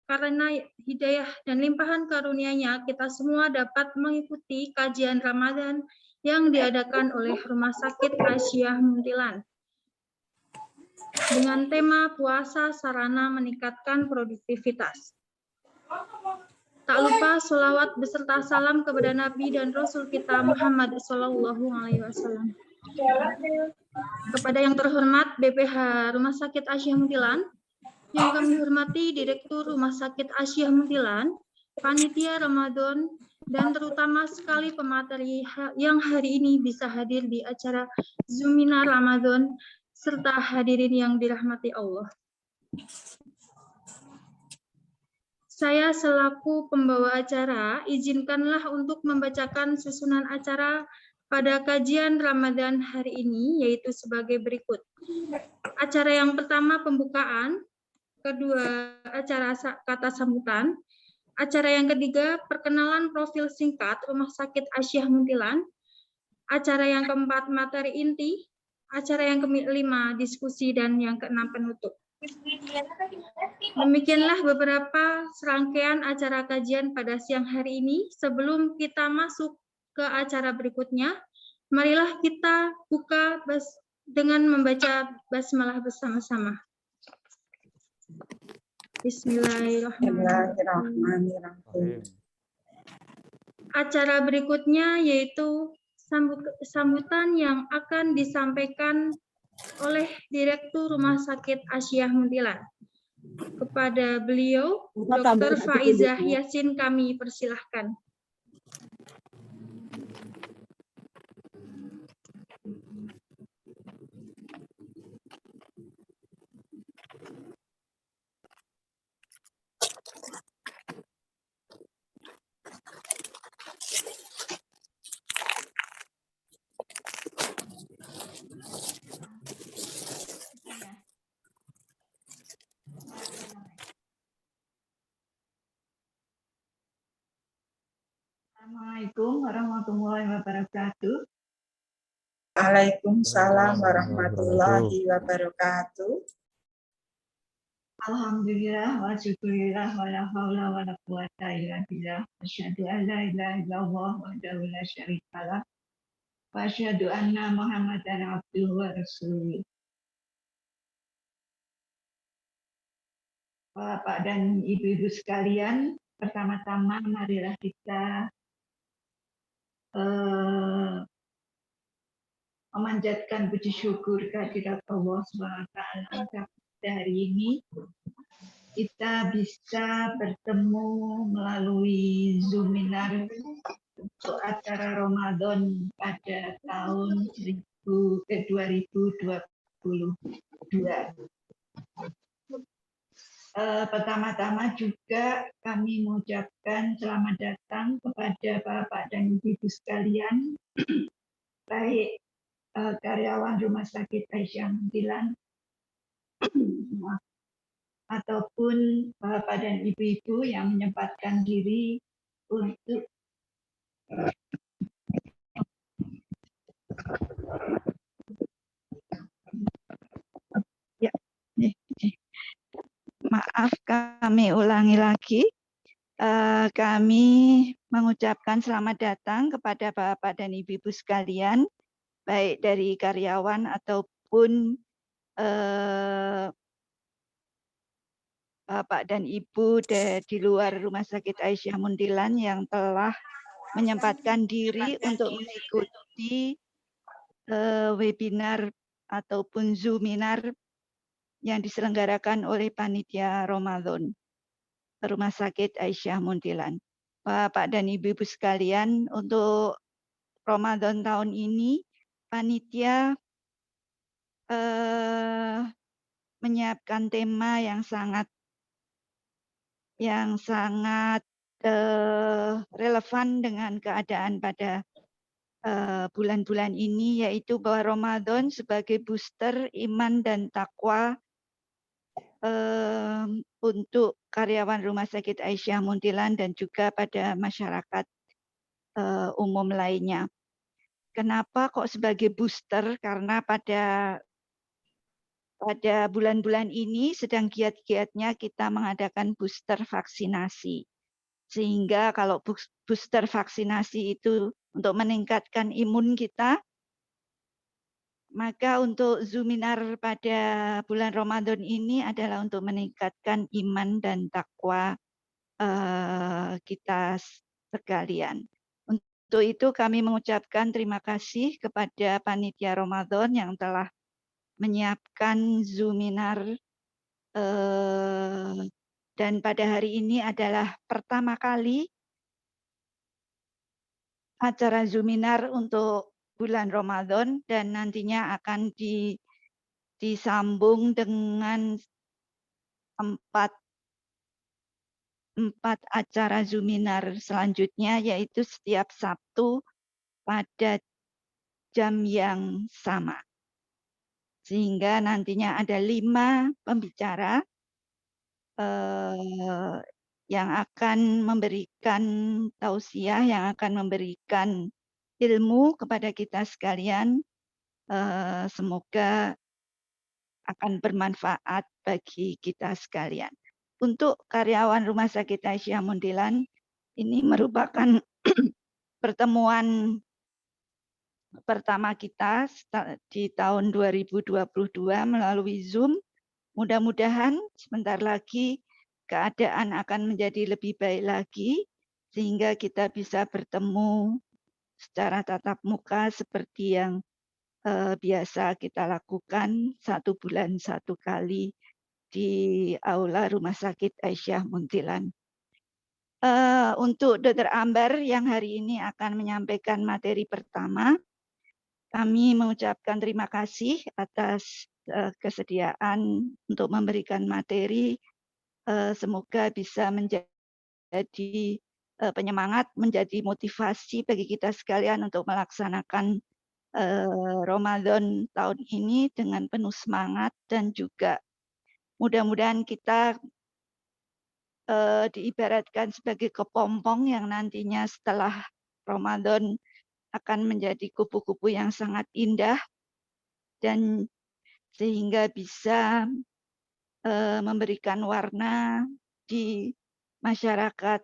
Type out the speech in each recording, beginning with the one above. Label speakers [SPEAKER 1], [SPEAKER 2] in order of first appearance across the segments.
[SPEAKER 1] karena hidayah dan limpahan karunia-Nya, kita semua dapat mengikuti kajian Ramadan yang diadakan oleh Rumah Sakit Aisyah Muntilan dengan tema puasa sarana meningkatkan produktivitas. Tak lupa sholawat beserta salam kepada Nabi dan Rasul kita Muhammad SAW. Kepada yang terhormat BPH Rumah Sakit Aisyah Muntilan, yang kami hormati Direktur Rumah Sakit Aisyah Muntilan, Panitia Ramadan, dan terutama sekali pemateri yang hari ini bisa hadir di acara Zumina Ramadan, serta hadirin yang dirahmati Allah. Saya selaku pembawa acara, izinkanlah untuk membacakan susunan acara pada kajian Ramadan hari ini, yaitu sebagai berikut. Acara yang pertama pembukaan, kedua acara kata sambutan, acara yang ketiga perkenalan profil singkat Rumah Sakit Aisyah Muntilan, acara yang keempat materi inti, acara yang kelima diskusi, dan yang keenam penutup. Demikianlah beberapa serangkaian acara kajian pada siang hari ini. Sebelum kita masuk ke acara berikutnya, marilah kita buka dengan membaca basmalah bersama-sama. Bismillahirrahmanirrahim. Acara berikutnya yaitu sambutan yang akan disampaikan oleh Direktur Rumah Sakit Aisyah Muntilan. Kepada beliau, Dr. Faizah Yasin, kami persilahkan.
[SPEAKER 2] Assalamualaikum warahmatullahi wabarakatuh.
[SPEAKER 3] Waalaikumsalam warahmatullahi wabarakatuh.
[SPEAKER 2] Alhamdulillah wa syukurillah wa la haula wa la quwata illa billah. Asyhadu an la ilaha illallah wahdahu la syarikalah wa asyhadu anna Muhammadan abduhu wa rasuluh. Bapak dan Ibu-ibu sekalian, pertama-tama marilah kita memanjatkan puji syukur kehadirat Allah SWT. Pada hari ini kita bisa bertemu melalui Zoominar untuk acara Ramadan pada tahun 2022. Pertama-tama juga kami mengucapkan selamat datang kepada Bapak dan Ibu sekalian, baik karyawan Rumah Sakit Aisyah Muntilan ataupun Bapak dan Ibu-ibu yang menyempatkan diri untuk maaf, kami ulangi lagi. Kami mengucapkan selamat datang kepada Bapak dan Ibu-ibu sekalian, baik dari karyawan ataupun Bapak dan Ibu di luar Rumah Sakit Aisyah Muntilan yang telah menyempatkan diri untuk mengikuti webinar ataupun Zoominar yang diselenggarakan oleh Panitia Ramadan Rumah Sakit Aisyah Muntilan. Bapak dan Ibu-ibu sekalian, untuk Ramadan tahun ini panitia menyiapkan tema yang sangat relevan dengan keadaan pada bulan-bulan ini, yaitu bahwa Ramadan sebagai booster iman dan takwa untuk karyawan Rumah Sakit Aisyah Muntilan dan juga pada masyarakat umum lainnya. Kenapa kok sebagai booster? Karena pada pada bulan-bulan ini sedang giat-giatnya kita mengadakan booster vaksinasi. Sehingga kalau booster vaksinasi itu untuk meningkatkan imun kita, maka untuk Zoominar pada bulan Ramadan ini adalah untuk meningkatkan iman dan takwa kita sekalian. Untuk itu kami mengucapkan terima kasih kepada panitia Ramadan yang telah menyiapkan Zoominar dan pada hari ini adalah pertama kali acara Zoominar untuk bulan Ramadan dan nantinya akan disambung dengan empat acara Zoominar selanjutnya, yaitu setiap Sabtu pada jam yang sama. Sehingga nantinya ada 5 pembicara yang akan memberikan tausiah, yang akan memberikan ilmu kepada kita sekalian. Semoga akan bermanfaat bagi kita sekalian. Untuk karyawan Rumah Sakit Aisyah Muntilan, ini merupakan pertemuan pertama kita di tahun 2022 melalui Zoom. Mudah-mudahan sebentar lagi keadaan akan menjadi lebih baik lagi, sehingga kita bisa bertemu secara tatap muka seperti yang biasa kita lakukan 1 bulan 1 kali di Aula Rumah Sakit Aisyah Muntilan. Untuk Dr. Ambar yang hari ini akan menyampaikan materi pertama, kami mengucapkan terima kasih atas kesediaan untuk memberikan materi. Semoga bisa menjadi penyemangat, menjadi motivasi bagi kita sekalian untuk melaksanakan Ramadan tahun ini dengan penuh semangat, dan juga mudah-mudahan kita diibaratkan sebagai kepompong yang nantinya setelah Ramadan akan menjadi kupu-kupu yang sangat indah, dan sehingga bisa memberikan warna di masyarakat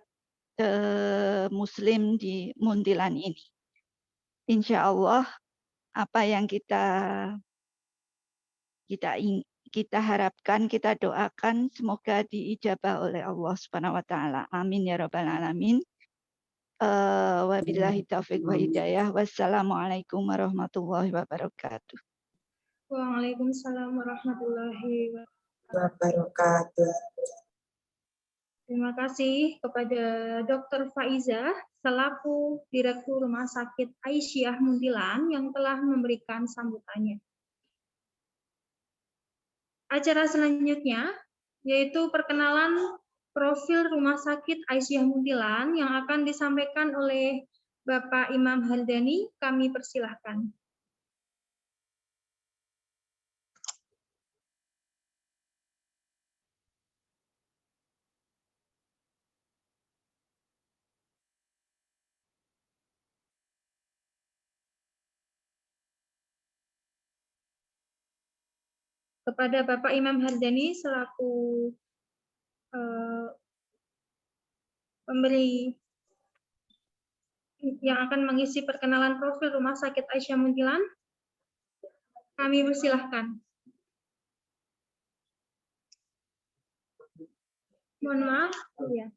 [SPEAKER 2] Muslim di Muntilan ini. Insya Allah apa yang kita harapkan, kita doakan, semoga diijabah oleh Allah Subhanahu wa taala. Amin ya rabbal alamin. Wabillahi taufiq wa hidayah. Wassalamualaikum warahmatullahi wabarakatuh.
[SPEAKER 1] Waalaikumsalam warahmatullahi
[SPEAKER 3] Wabarakatuh.
[SPEAKER 1] Terima kasih kepada Dr. Faiza selaku Direktur Rumah Sakit Aisyah Muntilan yang telah memberikan sambutannya. Acara selanjutnya yaitu perkenalan profil Rumah Sakit Aisyah Muntilan yang akan disampaikan oleh Bapak Imam Hardani. Kami persilahkan. Kepada Bapak Imam Hardani selaku pemberi yang akan mengisi perkenalan profil Rumah Sakit Aisyah Muntilan, kami persilahkan. Mohon maaf. Ya.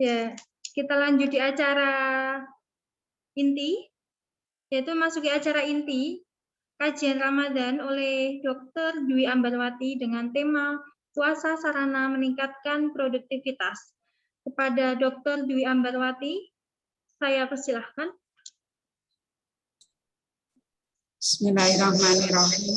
[SPEAKER 1] Ya, kita lanjut di acara inti, yaitu masuki acara inti kajian Ramadan oleh Dr. Dwi Ambarwati dengan tema puasa sarana meningkatkan produktivitas. Kepada Dr. Dwi Ambarwati, saya persilahkan.
[SPEAKER 3] Bismillahirrahmanirrahim.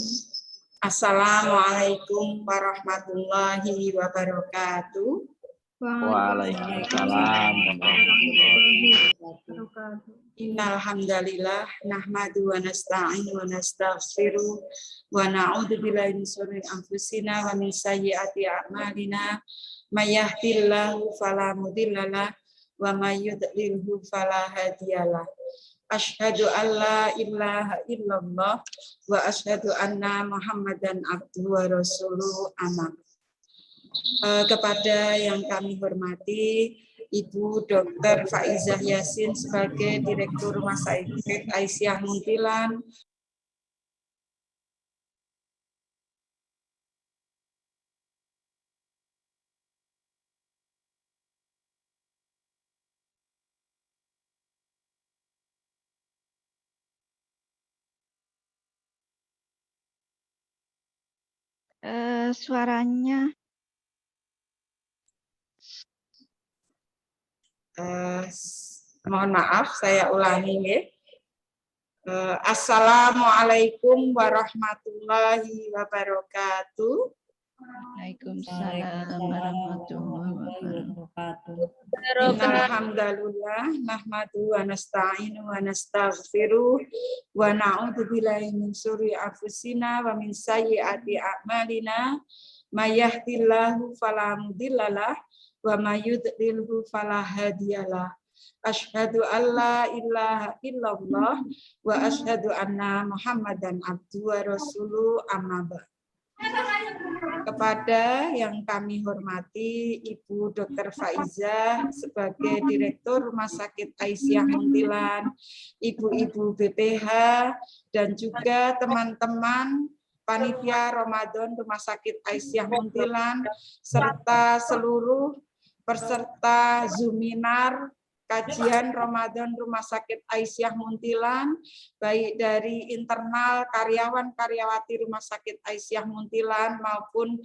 [SPEAKER 3] Assalamualaikum warahmatullahi wabarakatuh.
[SPEAKER 4] Waalaikumsalam warahmatullahi wabarakatuh.
[SPEAKER 3] Innal hamdalillah nahmadu wa nasta'inu wa nastaghfiru wa na'udzu billahi min syururi anfusina wa min sayyiati a'malina may yahdihillahu fala mudhillalah wa may yudlilhu fala hadiyalah. Asyhadu an la ilaha illallah wa asyhadu anna Muhammadan abduhu wa rasuluhu amma. Kepada yang kami hormati Ibu Dr. Faizah Yasin sebagai Direktur Rumah Sakit Aisyah Muntilan,
[SPEAKER 2] Suaranya.
[SPEAKER 3] Mohon maaf, saya ulangi ya. Assalamualaikum warahmatullahi wabarakatuh.
[SPEAKER 2] Waalaikumsalam warahmatullahi wabarakatuh.
[SPEAKER 3] Alhamdulillah, nahmadu wa nasta'inu wa nastaghfiruh wa na'udzu billahi min syururi anfusina wa min sayyiati a'malina. May yahdihillahu fala mudhillalah wa may yudlilhu fala hadiyalah. Asyhadu an la ilaha illallah wa asyhadu anna Muhammadan abduhu wa rasuluhu amma ba'd. Kepada yang kami hormati Ibu Dr. Faizah sebagai Direktur Rumah Sakit Aisyah Muntilan, Ibu-ibu BPH, dan juga teman-teman panitia Ramadan Rumah Sakit Aisyah Muntilan, serta seluruh peserta Zuminar kajian Ramadan Rumah Sakit Aisyah Muntilan, baik dari internal karyawan-karyawati Rumah Sakit Aisyah Muntilan maupun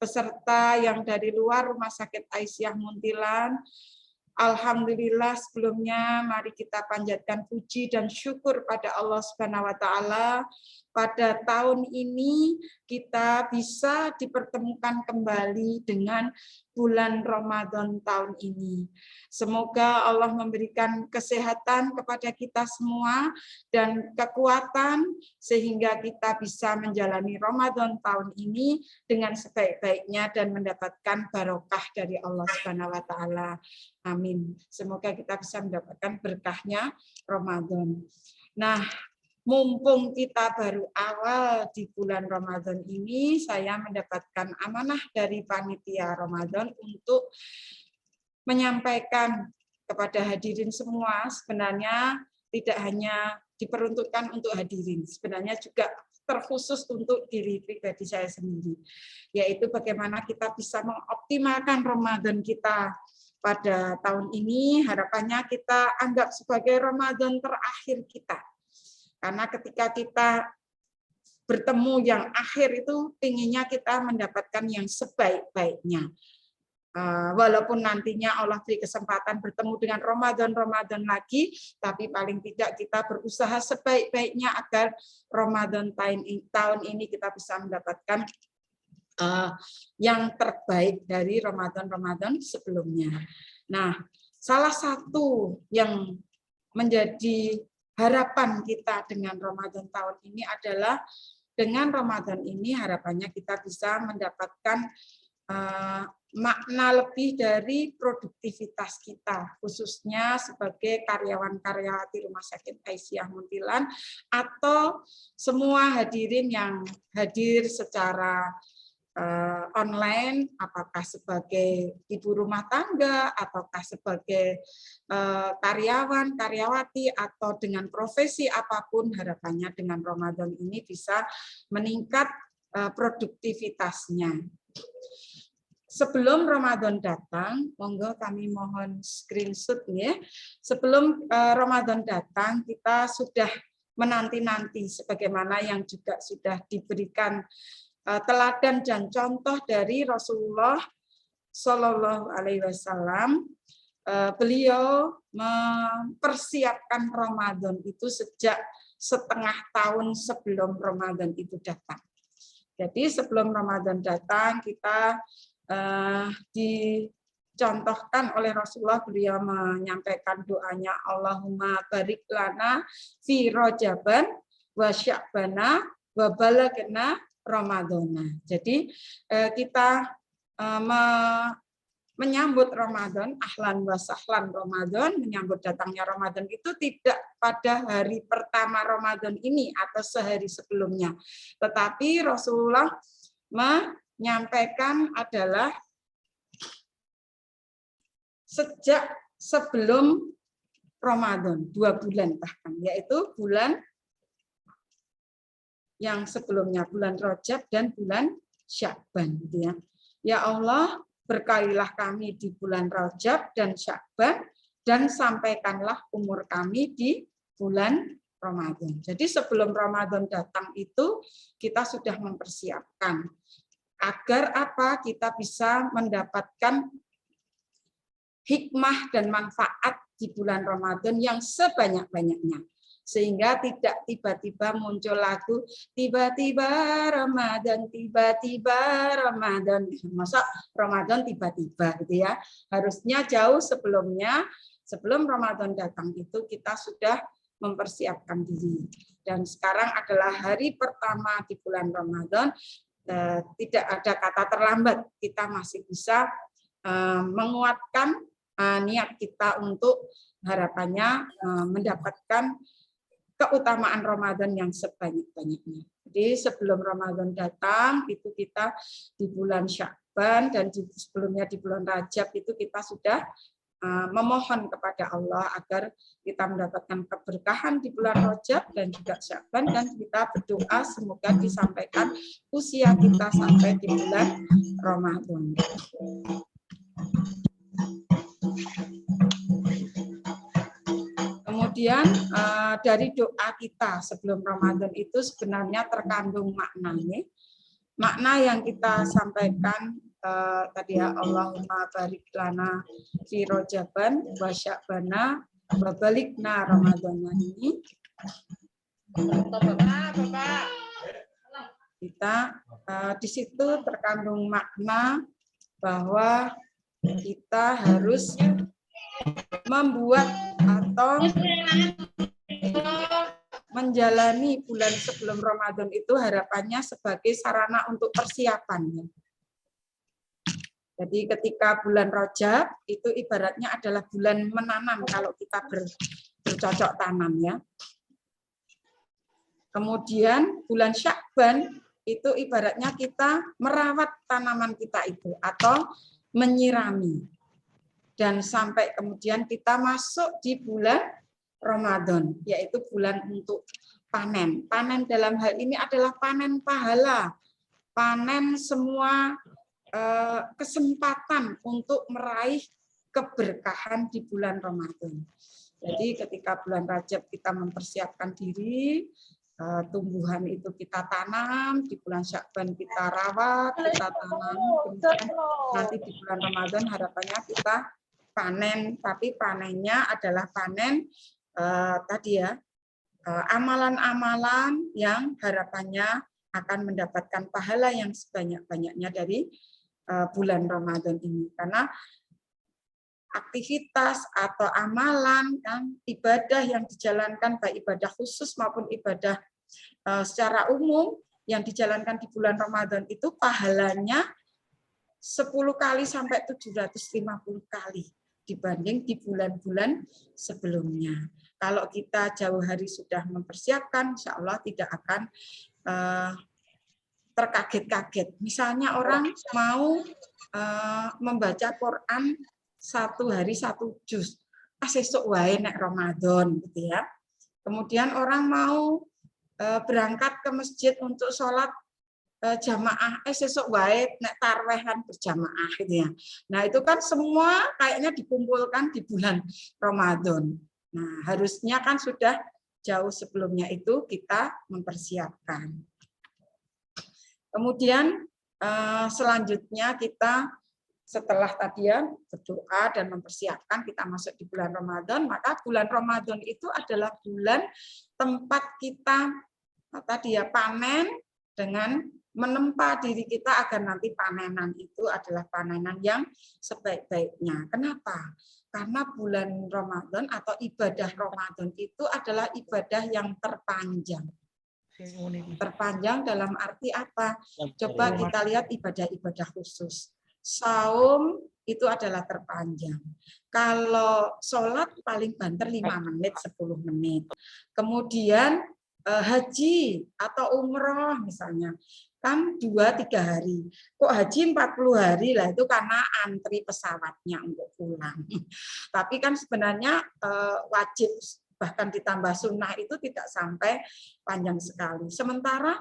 [SPEAKER 3] peserta yang dari luar Rumah Sakit Aisyah Muntilan. Alhamdulillah, sebelumnya mari kita panjatkan puji dan syukur pada Allah Subhanahu wa taala. Pada tahun ini kita bisa dipertemukan kembali dengan bulan Ramadan tahun ini. Semoga Allah memberikan kesehatan kepada kita semua dan kekuatan sehingga kita bisa menjalani Ramadan tahun ini dengan sebaik-baiknya dan mendapatkan barokah dari Allah Subhanahu wa taala. Amin. Semoga kita bisa mendapatkan berkahnya Ramadan. Nah, mumpung kita baru awal di bulan Ramadan ini, saya mendapatkan amanah dari panitia Ramadan untuk menyampaikan kepada hadirin semua, sebenarnya tidak hanya diperuntukkan untuk hadirin, sebenarnya juga terkhusus untuk diri pribadi saya sendiri, yaitu bagaimana kita bisa mengoptimalkan Ramadan kita pada tahun ini. Harapannya kita anggap sebagai Ramadan terakhir kita. Karena ketika kita bertemu yang akhir itu, inginnya kita mendapatkan yang sebaik-baiknya. Walaupun nantinya Allah beri kesempatan bertemu dengan Ramadan lagi, tapi paling tidak kita berusaha sebaik-baiknya agar Ramadan tahun ini kita bisa mendapatkan yang terbaik dari Ramadan sebelumnya. Nah, salah satu yang menjadi harapan kita dengan Ramadan tahun ini adalah dengan Ramadan ini harapannya kita bisa mendapatkan makna lebih dari produktivitas kita, khususnya sebagai karyawan-karyawati Rumah Sakit Aisyah Muntilan atau semua hadirin yang hadir secara online, apakah sebagai ibu rumah tangga, ataukah sebagai karyawan, karyawati, atau dengan profesi apapun, harapannya dengan Ramadan ini bisa meningkat produktivitasnya. Sebelum Ramadan datang, monggo kami mohon screenshot ya. Sebelum Ramadan datang, kita sudah menanti-nanti sebagaimana yang juga sudah diberikan teladan dan contoh dari Rasulullah Shallallahu Alaihi Wasallam. Beliau mempersiapkan Ramadan itu sejak setengah tahun sebelum Ramadan itu datang. Jadi sebelum Ramadan datang kita dicontohkan oleh Rasulullah, beliau menyampaikan doanya, Allahumma barik lana fi Rajaban wa Sya'bana wa balagna Ramadana. Jadi kita menyambut Ramadan, ahlan wa sahlan Ramadan, menyambut datangnya Ramadan itu tidak pada hari pertama Ramadan ini atau sehari sebelumnya. Tetapi Rasulullah menyampaikan adalah sejak sebelum Ramadan, 2 bulan bahkan, yaitu bulan yang sebelumnya, bulan Rajab dan bulan Sya'ban. Gitu ya. Ya Allah, berkahilah kami di bulan Rajab dan Sya'ban, dan sampaikanlah umur kami di bulan Ramadan. Jadi sebelum Ramadan datang itu kita sudah mempersiapkan. Agar apa? Kita bisa mendapatkan hikmah dan manfaat di bulan Ramadan yang sebanyak-banyaknya. Sehingga tidak tiba-tiba muncul lagu tiba-tiba Ramadan, tiba-tiba Ramadan. Masa Ramadan tiba-tiba gitu ya. Harusnya jauh sebelumnya, sebelum Ramadan datang itu kita sudah mempersiapkan diri. Dan sekarang adalah hari pertama di bulan Ramadan, tidak ada kata terlambat. Kita masih bisa menguatkan niat kita untuk harapannya mendapatkan keutamaan Ramadan yang sebanyak-banyaknya. Jadi sebelum Ramadan datang itu kita di bulan Sya'ban dan sebelumnya di bulan Rajab itu kita sudah memohon kepada Allah agar kita mendapatkan keberkahan di bulan Rajab dan juga Sya'ban, dan kita berdoa semoga disampaikan usia kita sampai di bulan Ramadan. Kemudian dari doa kita sebelum Ramadan itu sebenarnya terkandung maknanya. Makna yang kita sampaikan tadi ya, Allahumma barik lana fi Rajaban wa Sya'bana wa balikna Ramadana ini. Kita di situ terkandung makna bahwa kita harus membuat atau menjalani bulan sebelum Ramadan itu harapannya sebagai sarana untuk persiapan. Jadi ketika bulan Rajab itu ibaratnya adalah bulan menanam kalau kita bercocok tanam ya. Kemudian bulan Sya'ban itu ibaratnya kita merawat tanaman kita itu atau menyirami. Dan sampai kemudian kita masuk di bulan Ramadan, yaitu bulan untuk panen. Panen dalam hal ini adalah panen pahala, panen semua kesempatan untuk meraih keberkahan di bulan Ramadan. Jadi ketika bulan Rajab kita mempersiapkan diri, tumbuhan itu kita tanam, di bulan Sya'ban kita rawat, kita tanam, kemudian nanti di bulan Ramadan harapannya kita panen, tapi panennya adalah panen tadi ya, amalan-amalan yang harapannya akan mendapatkan pahala yang sebanyak-banyaknya dari bulan Ramadan ini. Karena aktivitas atau amalan kan, ibadah yang dijalankan baik ibadah khusus maupun ibadah secara umum yang dijalankan di bulan Ramadan itu pahalanya 10 kali sampai 750 kali dibanding di bulan-bulan sebelumnya. Kalau kita jauh hari sudah mempersiapkan, insya Allah tidak akan terkaget-kaget. Misalnya orang mau membaca Quran 1 hari 1 juz, sesuk wae nek Ramadan gitu ya. Kemudian orang mau berangkat ke masjid untuk sholat jamaah, sesuk wae nek tarwehan berjamaah gitu ya. Nah, itu kan semua kayaknya dikumpulkan di bulan Ramadan. Nah, harusnya kan sudah jauh sebelumnya itu kita mempersiapkan. Kemudian selanjutnya kita setelah tadi ya berdoa dan mempersiapkan kita masuk di bulan Ramadan, maka bulan Ramadan itu adalah bulan tempat kita tadi ya panen dengan menempa diri kita agar nanti panenan itu adalah panenan yang sebaik-baiknya. Kenapa? Karena bulan Ramadan atau ibadah Ramadan itu adalah ibadah yang terpanjang. Terpanjang dalam arti apa? Coba kita lihat ibadah-ibadah khusus. Saum itu adalah terpanjang. Kalau sholat paling banter 5 menit, 10 menit. Kemudian haji atau umroh misalnya, kan 2-3 hari. Kok haji 40 hari lah, itu karena antri pesawatnya untuk pulang. Tapi kan sebenarnya wajib bahkan ditambah sunnah itu tidak sampai panjang sekali. Sementara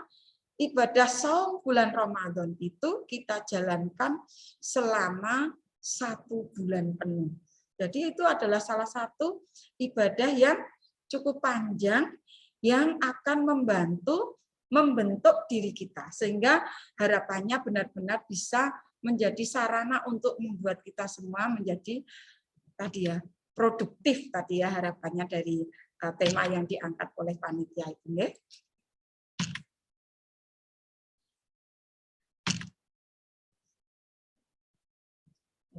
[SPEAKER 3] ibadah saum bulan Ramadan itu kita jalankan selama 1 bulan penuh. Jadi itu adalah salah satu ibadah yang cukup panjang yang akan membentuk diri kita. Sehingga harapannya benar-benar bisa menjadi sarana untuk membuat kita semua menjadi tadi ya produktif tadi ya harapannya dari tema yang diangkat oleh panitia itu ya.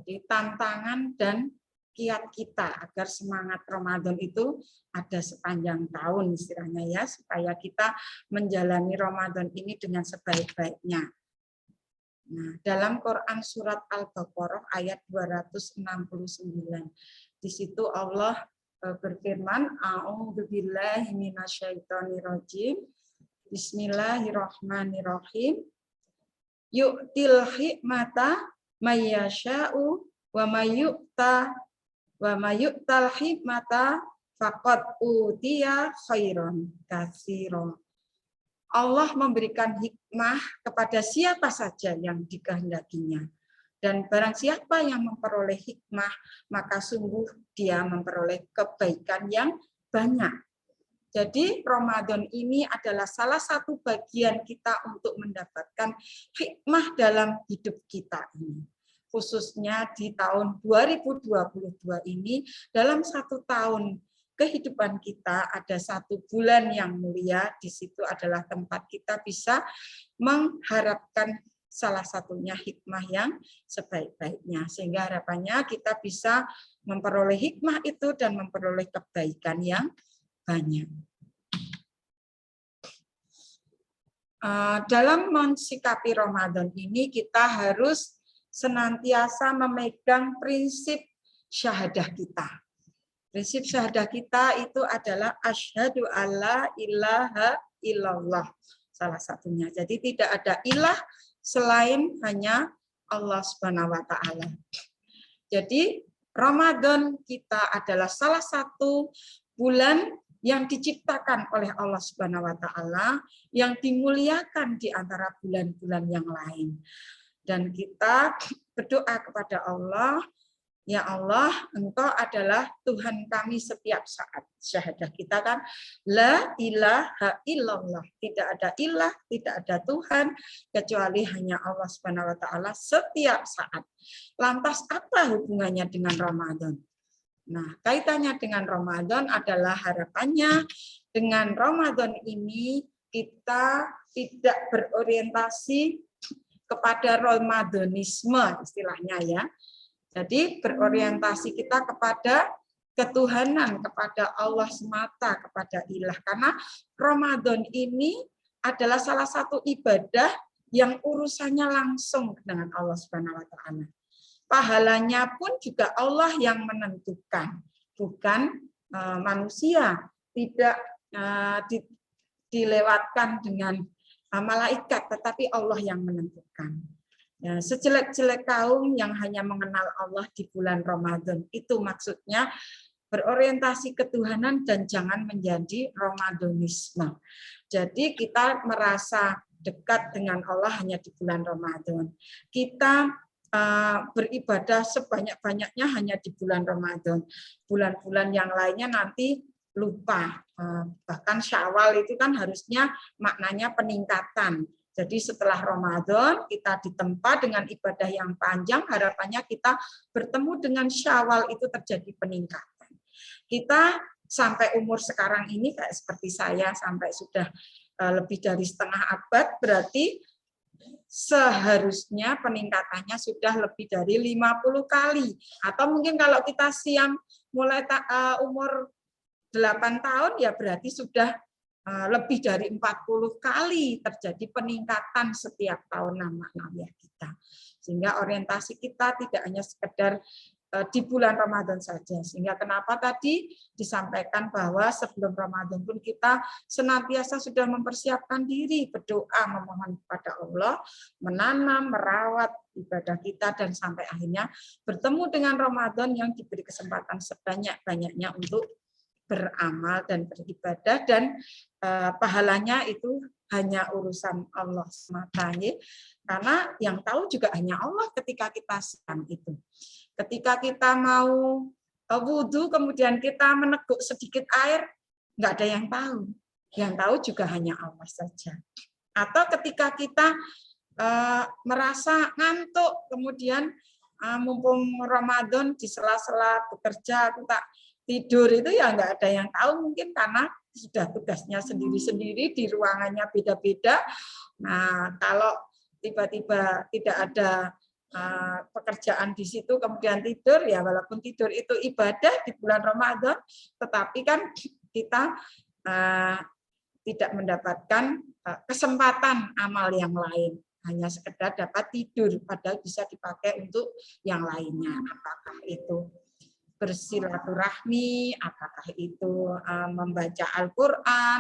[SPEAKER 3] Jadi tantangan dan kiat kita agar semangat Ramadan itu ada sepanjang tahun istilahnya ya, supaya kita menjalani Ramadan ini dengan sebaik-baiknya. Nah, dalam Quran surat Al-Baqarah ayat 269, di situ Allah berfirman, A'udzubillahi minasyaitonirrajim. Bismillahirrahmanirrahim. Yu'til hikmata mayyasha'u wa mayyu'tal hikmata faqad utiya khairan katsiran. Allah memberikan hikmah kepada siapa saja yang dikehendakinya. Dan barang siapa yang memperoleh hikmah, maka sungguh dia memperoleh kebaikan yang banyak. Jadi Ramadan ini adalah salah satu bagian kita untuk mendapatkan hikmah dalam hidup kita ini. Khususnya di tahun 2022 ini, dalam 1 tahun kehidupan kita ada 1 bulan yang mulia, di situ adalah tempat kita bisa mengharapkan salah satunya hikmah yang sebaik-baiknya. Sehingga harapannya kita bisa memperoleh hikmah itu dan memperoleh kebaikan yang banyak. Dalam mensikapi Ramadan ini kita harus senantiasa memegang prinsip syahadah kita. Prinsip syahadah kita itu adalah asyhadu alla ilaha illallah, salah satunya. Jadi tidak ada ilah selain hanya Allah Subhanahu wa taala. Jadi Ramadan kita adalah salah satu bulan yang diciptakan oleh Allah Subhanahu wa taala, yang dimuliakan di antara bulan-bulan yang lain. Dan kita berdoa kepada Allah, ya Allah, Engkau adalah Tuhan kami setiap saat. Syahadah kita kan la ilaha illallah, tidak ada ilah, tidak ada Tuhan kecuali hanya Allah Subhanahu wa taala setiap saat. Lantas apa hubungannya dengan Ramadan? Nah, kaitannya dengan Ramadan adalah harapannya dengan Ramadan ini kita tidak berorientasi kepada Ramadanisme istilahnya ya. Jadi berorientasi kita kepada ketuhanan, kepada Allah semata, kepada ilah. Karena Ramadan ini adalah salah satu ibadah yang urusannya langsung dengan Allah Subhanahu wa taala. Pahalanya pun juga Allah yang menentukan, bukan manusia. Tidak dilewatkan dengan malaikat, tetapi Allah yang menentukan. Ya, sejelek-jelek kaum yang hanya mengenal Allah di bulan Ramadan, itu maksudnya berorientasi ketuhanan dan jangan menjadi Ramadanisme. Jadi kita merasa dekat dengan Allah hanya di bulan Ramadan. Kita beribadah sebanyak-banyaknya hanya di bulan Ramadan. Bulan-bulan yang lainnya nanti lupa. Bahkan Syawal itu kan harusnya maknanya peningkatan. Jadi setelah Ramadan kita ditempa dengan ibadah yang panjang, harapannya kita bertemu dengan Syawal itu terjadi peningkatan. Kita sampai umur sekarang ini kayak seperti saya sampai sudah lebih dari setengah abad, berarti seharusnya peningkatannya sudah lebih dari 50 kali. Atau mungkin kalau kita siam mulai umur 8 tahun, ya berarti sudah lebih dari 40 kali terjadi peningkatan setiap tahun nama-nama kita. Sehingga orientasi kita tidak hanya sekedar di bulan Ramadan saja. Sehingga kenapa tadi disampaikan bahwa sebelum Ramadan pun kita senantiasa sudah mempersiapkan diri, berdoa, memohon kepada Allah, menanam, merawat ibadah kita, dan sampai akhirnya bertemu dengan Ramadan yang diberi kesempatan sebanyak-banyaknya untuk beramal dan beribadah, dan pahalanya itu hanya urusan Allah semata, ya. Karena yang tahu juga hanya Allah ketika kita sedang itu. Ketika kita mau wudhu, kemudian kita meneguk sedikit air, nggak ada yang tahu. Yang tahu juga hanya Allah saja. Atau ketika kita merasa ngantuk, kemudian mumpung Ramadan di sela-sela bekerja, aku tak tidur, itu ya nggak ada yang tahu, mungkin karena sudah tugasnya sendiri-sendiri, di ruangannya beda-beda. Nah, kalau tiba-tiba tidak ada pekerjaan di situ kemudian tidur, ya walaupun tidur itu ibadah di bulan Ramadan, tetapi kan kita tidak mendapatkan kesempatan amal yang lain, hanya sekedar dapat tidur, padahal bisa dipakai untuk yang lainnya. Apakah itu bersilaturahmi, apakah itu membaca Al-Quran,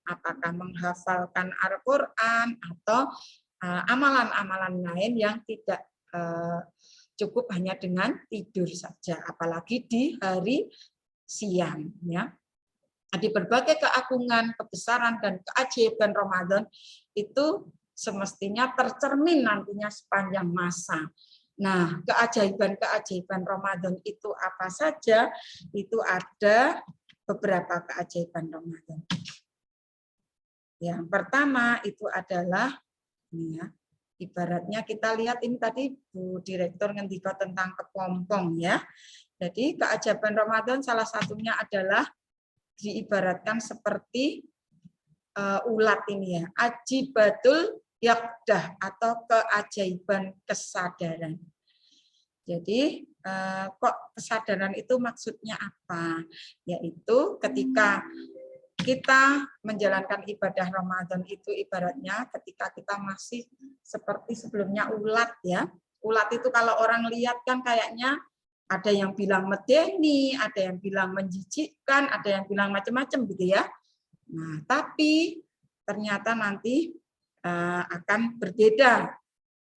[SPEAKER 3] apakah menghafalkan Al-Quran, atau amalan-amalan lain yang tidak cukup hanya dengan tidur saja, apalagi di hari siang, ya. Di berbagai keagungan, kebesaran, dan keajaiban Ramadan itu semestinya tercermin nantinya sepanjang masa. Nah, keajaiban-keajaiban Ramadan itu apa saja? Itu ada beberapa keajaiban Ramadan. Yang pertama itu adalah ini, ya. Ibaratnya kita lihat ini tadi Bu Direktur ngendika tentang kepompong, ya. Jadi keajaiban Ramadan salah satunya adalah diibaratkan seperti ulat ini, ya. Ajibatul yaqdah atau keajaiban kesadaran. Jadi kok kesadaran itu maksudnya apa? Yaitu ketika kita menjalankan ibadah Ramadan itu ibaratnya ketika kita masih seperti sebelumnya ulat, ya. Ulat itu kalau orang lihat kan kayaknya ada yang bilang medeni, ada yang bilang menjijikkan, ada yang bilang macam-macam gitu, ya. Nah, tapi ternyata nanti akan berbeda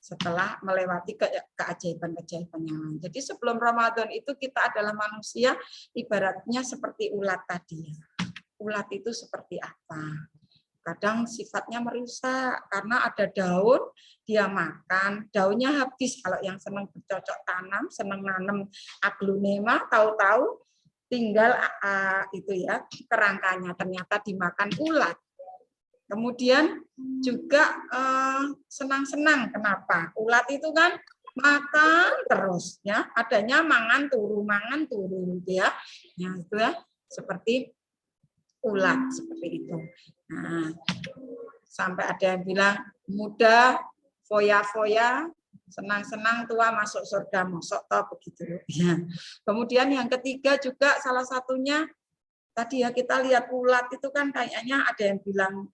[SPEAKER 3] setelah melewati keajaiban-keajaiban yang lain. Jadi sebelum Ramadan itu kita adalah manusia ibaratnya seperti ulat tadi. Ulat itu seperti apa? Kadang sifatnya merusak karena ada daun, dia makan, daunnya habis. Kalau yang senang bercocok tanam, senang nanam aglonema, tahu-tahu tinggal itu, ya, kerangkanya ternyata dimakan ulat. Kemudian juga senang-senang, kenapa? Ulat itu kan makan terus, ya, adanya mangan turu, ya. Ya, itu, ya, seperti ulat seperti itu. Nah, sampai ada yang bilang muda foya-foya, senang-senang, tua masuk surga, mosok toh begitu, ya. Kemudian yang ketiga juga salah satunya tadi, ya, kita lihat ulat itu kan kayaknya ada yang bilang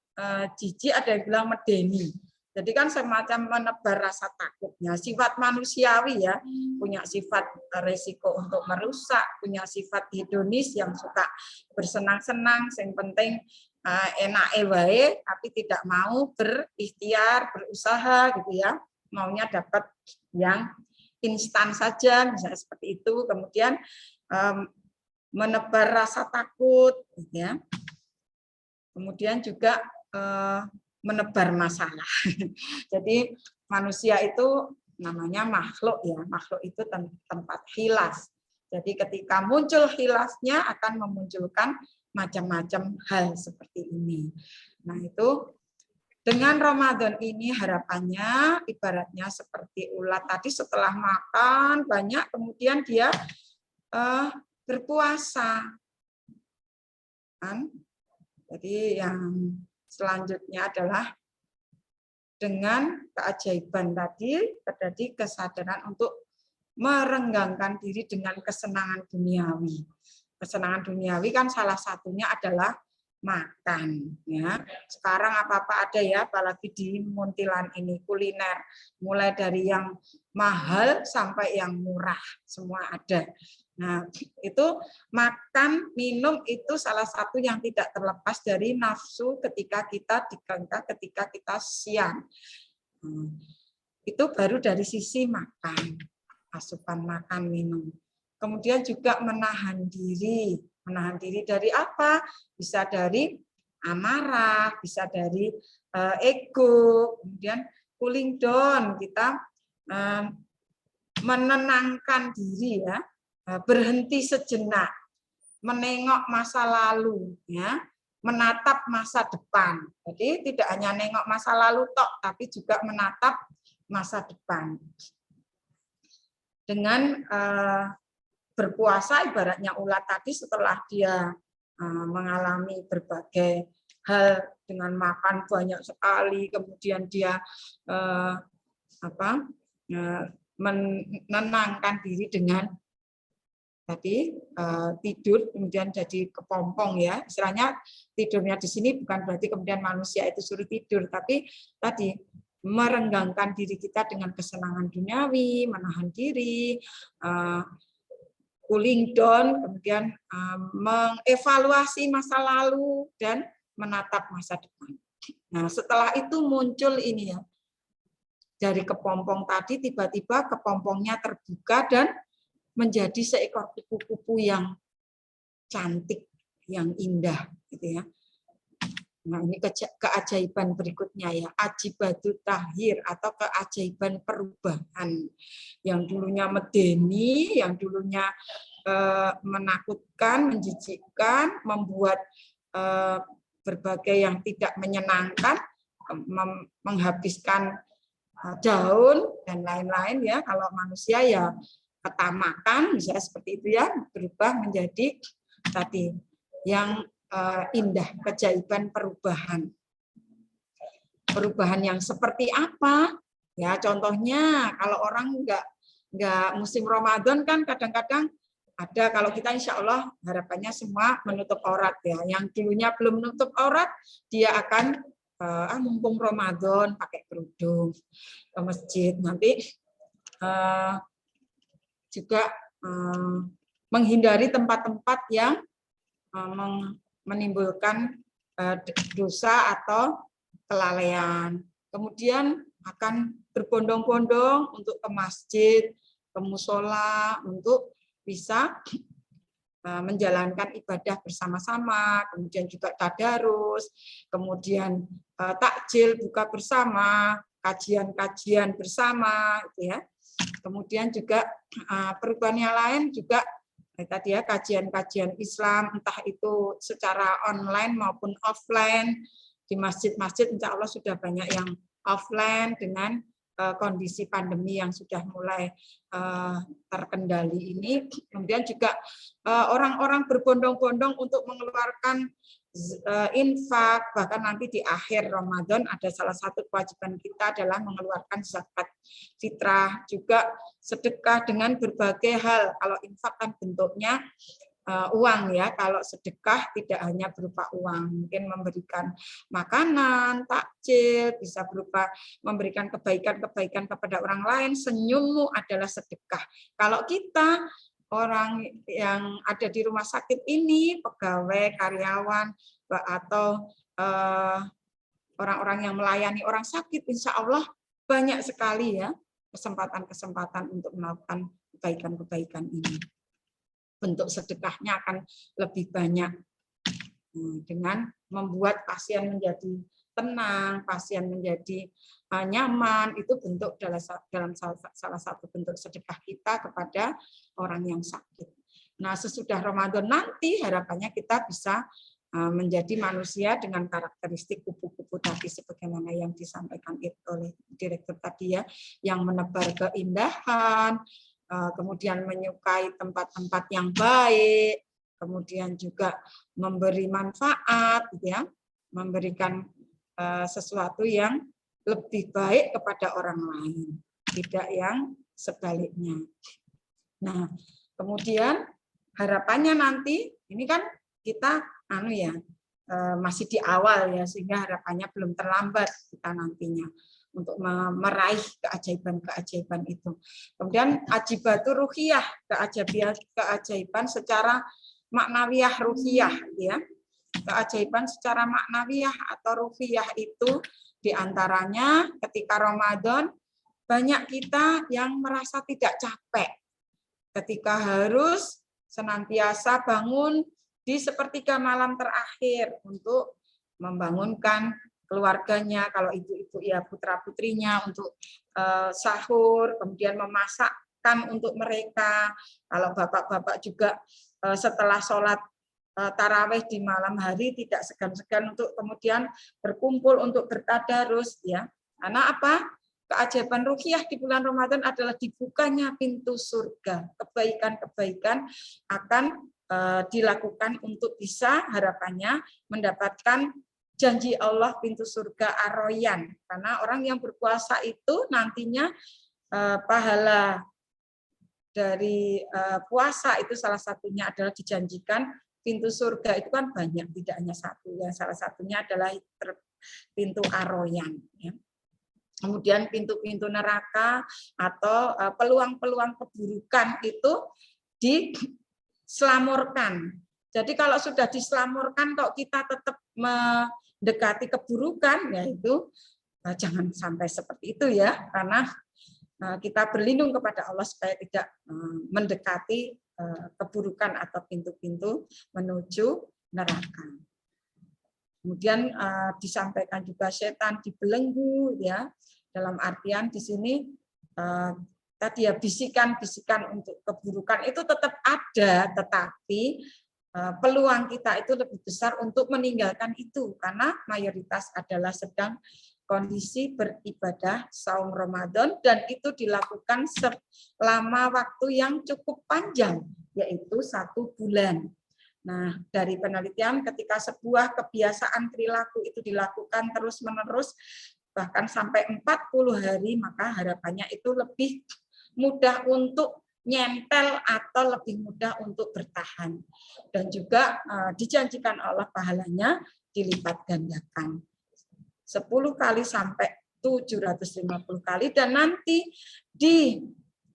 [SPEAKER 3] jijik, ada yang bilang medeni. Jadi kan semacam menebar rasa takutnya. Sifat manusiawi, ya, punya sifat resiko untuk merusak, punya sifat hedonis yang suka bersenang-senang, yang penting enak wae, tapi tidak mau berikhtiar, berusaha gitu, ya. Maunya dapat yang instan saja, misalnya seperti itu. Kemudian menebar rasa takut, ya. Kemudian juga menebar masalah. Jadi manusia itu namanya makhluk, ya. Makhluk itu tempat hilas. Jadi ketika muncul hilasnya akan memunculkan macam-macam hal seperti ini. Nah, itu dengan Ramadan ini harapannya ibaratnya seperti ulat tadi, setelah makan banyak kemudian dia berpuasa. Kan? Jadi yang selanjutnya adalah dengan keajaiban tadi terjadi kesadaran untuk merenggangkan diri dengan kesenangan duniawi. Kesenangan duniawi kan salah satunya adalah makan ya. Sekarang apa-apa ada ya, apalagi di Muntilan ini kuliner, mulai dari yang mahal sampai yang murah semua ada. Nah, itu makan, minum itu salah satu yang tidak terlepas dari nafsu ketika kita siang. Itu baru dari sisi makan, asupan makan, minum. Kemudian juga menahan diri. Menahan diri dari apa? Bisa dari amarah, bisa dari ego, kemudian cooling down, kita menenangkan diri ya, berhenti sejenak, menengok masa lalu ya, menatap masa depan. Jadi tidak hanya nengok masa lalu tok, tapi juga menatap masa depan. Dengan berpuasa ibaratnya ulat tadi, setelah dia mengalami berbagai hal dengan makan banyak sekali, kemudian dia menenangkan diri dengan tadi tidur, kemudian jadi kepompong ya, istilahnya tidurnya di sini bukan berarti kemudian manusia itu suruh tidur, tapi tadi merenggangkan diri kita dengan kesenangan duniawi, menahan diri, cooling down, kemudian mengevaluasi masa lalu dan menatap masa depan. Nah, setelah itu muncul ini ya, dari kepompong tadi tiba-tiba kepompongnya terbuka dan menjadi seekor kupu-kupu yang cantik, yang indah, gitu ya. Nah, ini keajaiban berikutnya ya, ajibatu tahir atau keajaiban perubahan. Yang dulunya medeni, yang dulunya menakutkan, menjijikkan, membuat berbagai yang tidak menyenangkan, menghabiskan daun dan lain-lain ya. Kalau manusia ya ketamakan, misalnya seperti itu ya, berubah menjadi tadi yang indah, keajaiban perubahan. Perubahan yang seperti apa? Ya, contohnya kalau orang nggak musim Ramadan kan kadang-kadang ada, kalau kita insya Allah harapannya semua menutup aurat ya. Yang dulunya belum menutup aurat, dia akan mumpung Ramadan pakai kerudung ke masjid. Nanti juga menghindari tempat-tempat yang menimbulkan dosa atau kelalaian. Kemudian akan berbondong-bondong untuk ke masjid, ke musola, untuk bisa menjalankan ibadah bersama-sama, kemudian juga tadarus, kemudian takjil buka bersama, kajian-kajian bersama, gitu ya. Kemudian juga perubahan yang lain juga tadi ya, kajian-kajian Islam, entah itu secara online maupun offline. Di masjid-masjid insya Allah sudah banyak yang offline dengan kondisi pandemi yang sudah mulai terkendali ini. Kemudian juga orang-orang berbondong-bondong untuk mengeluarkan infak, bahkan nanti di akhir Ramadan ada salah satu kewajiban kita adalah mengeluarkan zakat fitrah, juga sedekah dengan berbagai hal. Kalau infak kan bentuknya uang ya, kalau sedekah tidak hanya berupa uang, mungkin memberikan makanan, takjil, bisa berupa memberikan kebaikan-kebaikan kepada orang lain. Senyummu adalah sedekah. Kalau kita orang yang ada di rumah sakit ini, pegawai, karyawan, atau orang-orang yang melayani orang sakit, insya Allah banyak sekali ya kesempatan-kesempatan untuk melakukan kebaikan-kebaikan ini. Bentuk sedekahnya akan lebih banyak dengan membuat pasien menjadi tenang, pasien menjadi nyaman. Itu bentuk dalam salah satu bentuk sedekah kita kepada orang yang sakit. Nah, sesudah Ramadan nanti harapannya kita bisa menjadi manusia dengan karakteristik kupu-kupu tadi sebagaimana yang disampaikan oleh direktur tadi ya, yang menebar keindahan, kemudian menyukai tempat-tempat yang baik, kemudian juga memberi manfaat, gitu ya, memberikan sesuatu yang lebih baik kepada orang lain, tidak yang sebaliknya. Nah, kemudian harapannya nanti ini kan kita masih di awal ya, sehingga harapannya belum terlambat kita nantinya untuk meraih keajaiban-keajaiban itu. Kemudian ajibatur ruhiyah, keajaiban secara maknawiyah ruhiyah ya. Keajaiban secara maknawiyah atau ruhiyah itu diantaranya ketika Ramadan banyak kita yang merasa tidak capek ketika harus senantiasa bangun di sepertiga malam terakhir untuk membangunkan keluarganya, kalau ibu-ibu ya putra-putrinya untuk sahur, kemudian memasakkan untuk mereka, kalau bapak-bapak juga setelah sholat tarawih di malam hari tidak segan-segan untuk kemudian berkumpul untuk bertadarus ya. Karena apa? Keajaiban ruhiyah di bulan Ramadan adalah dibukanya pintu surga. Kebaikan-kebaikan akan dilakukan untuk bisa harapannya mendapatkan janji Allah pintu surga Ar-Rayyan. Karena orang yang berpuasa itu nantinya pahala dari puasa itu salah satunya adalah dijanjikan pintu surga itu kan banyak, tidak hanya satu. Yang salah satunya adalah pintu Ar-Rayyan. Ya. Kemudian pintu-pintu neraka atau peluang-peluang keburukan itu diselamurkan. Jadi kalau sudah diselamurkan, kok kita tetap mendekati keburukan, yaitu jangan sampai seperti itu ya, karena kita berlindung kepada Allah supaya tidak mendekati keburukan atau pintu-pintu menuju neraka. Kemudian disampaikan juga setan dibelenggu ya, dalam artian di sini tadi ya bisikan-bisikan untuk keburukan itu tetap ada, tetapi peluang kita itu lebih besar untuk meninggalkan itu karena mayoritas adalah sedang kondisi beribadah saum Ramadan dan itu dilakukan selama waktu yang cukup panjang, yaitu 1 bulan. Nah, dari penelitian ketika sebuah kebiasaan perilaku itu dilakukan terus-menerus bahkan sampai 40 hari, maka harapannya itu lebih mudah untuk nyentel atau lebih mudah untuk bertahan. Dan juga dijanjikan Allah pahalanya dilipat gandakan. 10 kali sampai 750 kali dan nanti di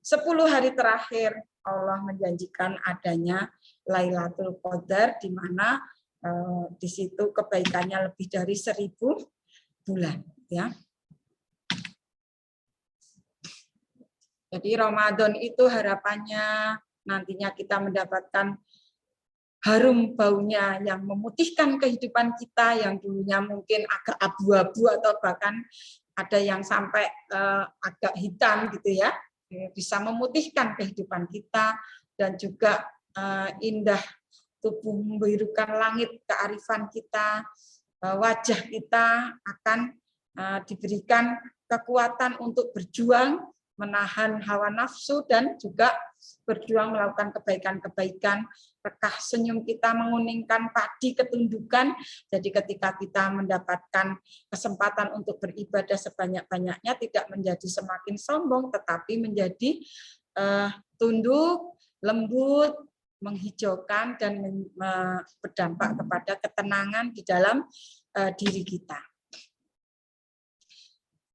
[SPEAKER 3] 10 hari terakhir Allah menjanjikan adanya Lailatul Qadar di mana di situ kebaikannya lebih dari 1000 bulan ya. Jadi Ramadan itu harapannya nantinya kita mendapatkan harum baunya yang memutihkan kehidupan kita yang dulunya mungkin agak abu-abu atau bahkan ada yang sampai agak hitam gitu ya. Bisa memutihkan kehidupan kita dan juga indah tubuh membirukan langit kearifan kita, wajah kita akan diberikan kekuatan untuk berjuang menahan hawa nafsu dan juga berjuang melakukan kebaikan-kebaikan, rekah senyum kita menguningkan padi ketundukan. Jadi ketika kita mendapatkan kesempatan untuk beribadah sebanyak-banyaknya tidak menjadi semakin sombong tetapi menjadi tunduk, lembut, menghijaukan dan berdampak kepada ketenangan di dalam diri kita.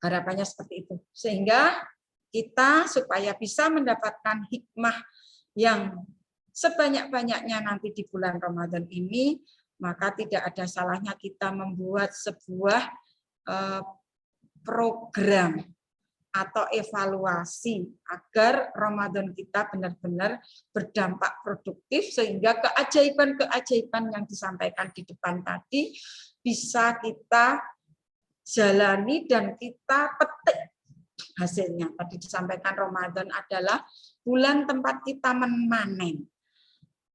[SPEAKER 3] Harapannya seperti itu. Sehingga kita supaya bisa mendapatkan hikmah yang sebanyak-banyaknya nanti di bulan Ramadan ini, maka tidak ada salahnya kita membuat sebuah program atau evaluasi agar Ramadan kita benar-benar berdampak produktif sehingga keajaiban-keajaiban yang disampaikan di depan tadi bisa kita jalani dan kita petik hasilnya. Tadi disampaikan Ramadan adalah bulan tempat kita memanen.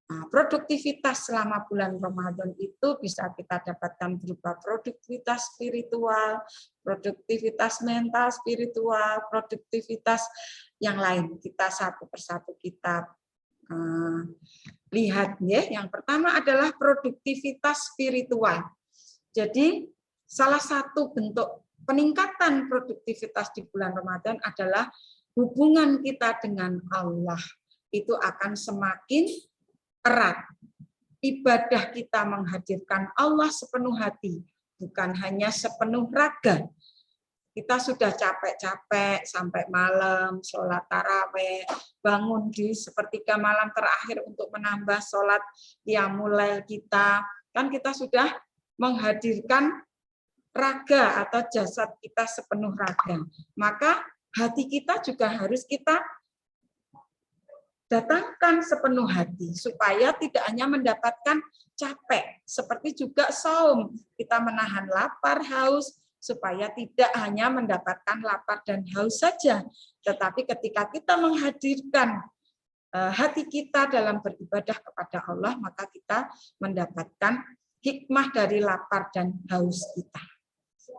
[SPEAKER 3] Nah, produktivitas selama bulan Ramadan itu bisa kita dapatkan berupa produktivitas spiritual, produktivitas mental spiritual, produktivitas yang lain. Kita satu persatu kita lihat ya. Yang pertama adalah produktivitas spiritual. Jadi salah satu bentuk peningkatan produktivitas di bulan Ramadan adalah hubungan kita dengan Allah itu akan semakin erat, ibadah kita menghadirkan Allah sepenuh hati, bukan hanya sepenuh raga. Kita sudah capek-capek sampai malam, sholat taraweh, bangun di sepertiga malam terakhir untuk menambah sholat qiyamul lail kita. Kan kita sudah menghadirkan raga atau jasad kita sepenuh raga. Maka hati kita juga harus kita datangkan sepenuh hati, supaya tidak hanya mendapatkan capek. Seperti juga saum, kita menahan lapar, haus, supaya tidak hanya mendapatkan lapar dan haus saja, tetapi ketika kita menghadirkan hati kita dalam beribadah kepada Allah, maka kita mendapatkan hikmah dari lapar dan haus kita.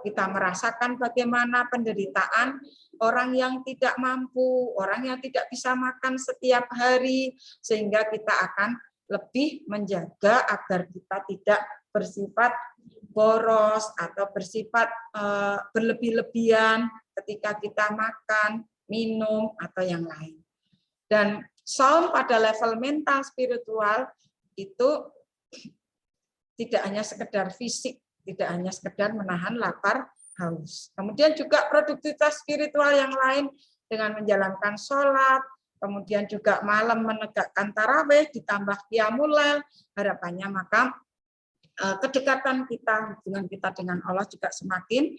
[SPEAKER 3] Kita merasakan bagaimana penderitaan orang yang tidak mampu, orang yang tidak bisa makan setiap hari, sehingga kita akan lebih menjaga agar kita tidak bersifat boros atau bersifat berlebih-lebihan ketika kita makan, minum, atau yang lain. Dan saum pada level mental spiritual itu tidak hanya sekedar fisik, tidak hanya sekedar menahan lapar, haus. Kemudian juga produktivitas spiritual yang lain dengan menjalankan sholat, kemudian juga malam menegakkan taraweh, ditambah qiyamul lail, harapannya maka kedekatan kita, hubungan kita dengan Allah juga semakin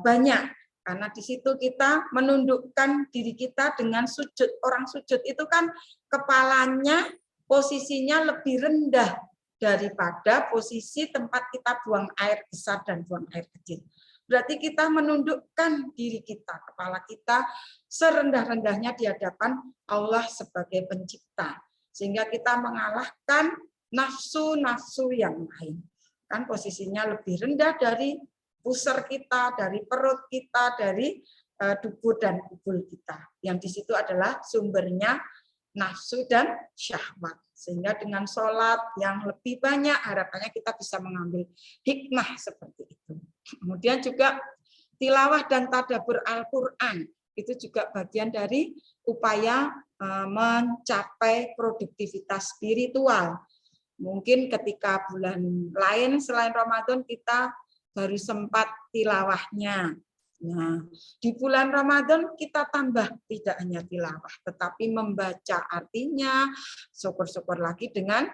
[SPEAKER 3] banyak. Karena di situ kita menundukkan diri kita dengan sujud. Orang sujud itu kan kepalanya posisinya lebih rendah daripada posisi tempat kita buang air besar dan buang air kecil. Berarti kita menundukkan diri kita, kepala kita serendah-rendahnya di hadapan Allah sebagai pencipta. Sehingga kita mengalahkan nafsu-nafsu yang lain. Kan posisinya lebih rendah dari pusar kita, dari perut kita, dari dubur dan kubul kita. Yang di situ adalah sumbernya nafsu dan syahwat. Sehingga dengan sholat yang lebih banyak, harapannya kita bisa mengambil hikmah seperti itu. Kemudian juga tilawah dan tadabbur Al-Quran. Itu juga bagian dari upaya mencapai produktivitas spiritual. Mungkin ketika bulan lain selain Ramadan kita baru sempat tilawahnya. Nah, di bulan Ramadan kita tambah tidak hanya tilawah, tetapi membaca artinya, syukur-syukur lagi dengan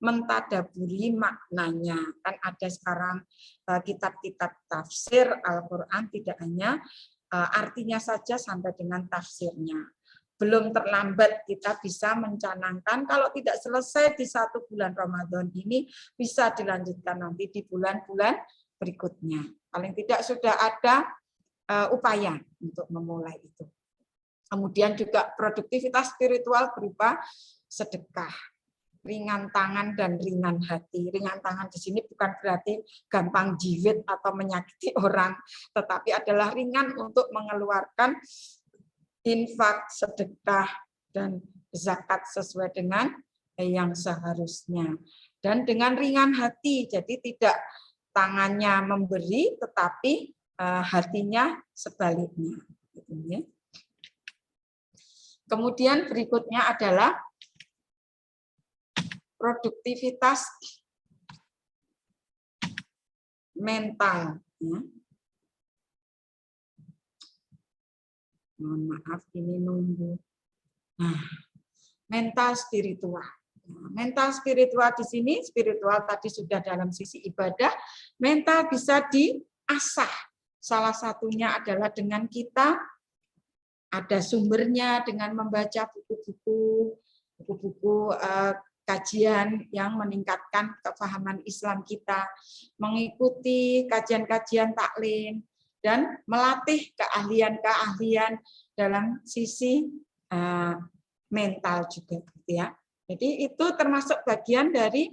[SPEAKER 3] mentadaburi maknanya. Kan ada sekarang kitab-kitab tafsir Al-Quran, tidak hanya artinya saja sampai dengan tafsirnya. Belum terlambat kita bisa mencanangkan, kalau tidak selesai di 1 bulan Ramadan ini, bisa dilanjutkan nanti di bulan-bulan berikutnya. Paling tidak sudah ada upaya untuk memulai itu. Kemudian juga produktivitas spiritual berupa sedekah, ringan tangan dan ringan hati. Ringan tangan di sini bukan berarti gampang jiwit atau menyakiti orang, tetapi adalah ringan untuk mengeluarkan infak, sedekah, dan zakat sesuai dengan yang seharusnya. Dan dengan ringan hati, jadi tidak tangannya memberi, tetapi hatinya sebaliknya. Kemudian berikutnya adalah produktivitas mental. Mohon maaf, ini nunggu. Nah, mental spiritual. Mental spiritual di sini, spiritual tadi sudah dalam sisi ibadah, mental bisa diasah. Salah satunya adalah dengan kita ada sumbernya dengan membaca buku-buku kajian yang meningkatkan kefahaman Islam kita, mengikuti kajian-kajian taklim, dan melatih keahlian-keahlian dalam sisi mental juga, gitu ya. Jadi itu termasuk bagian dari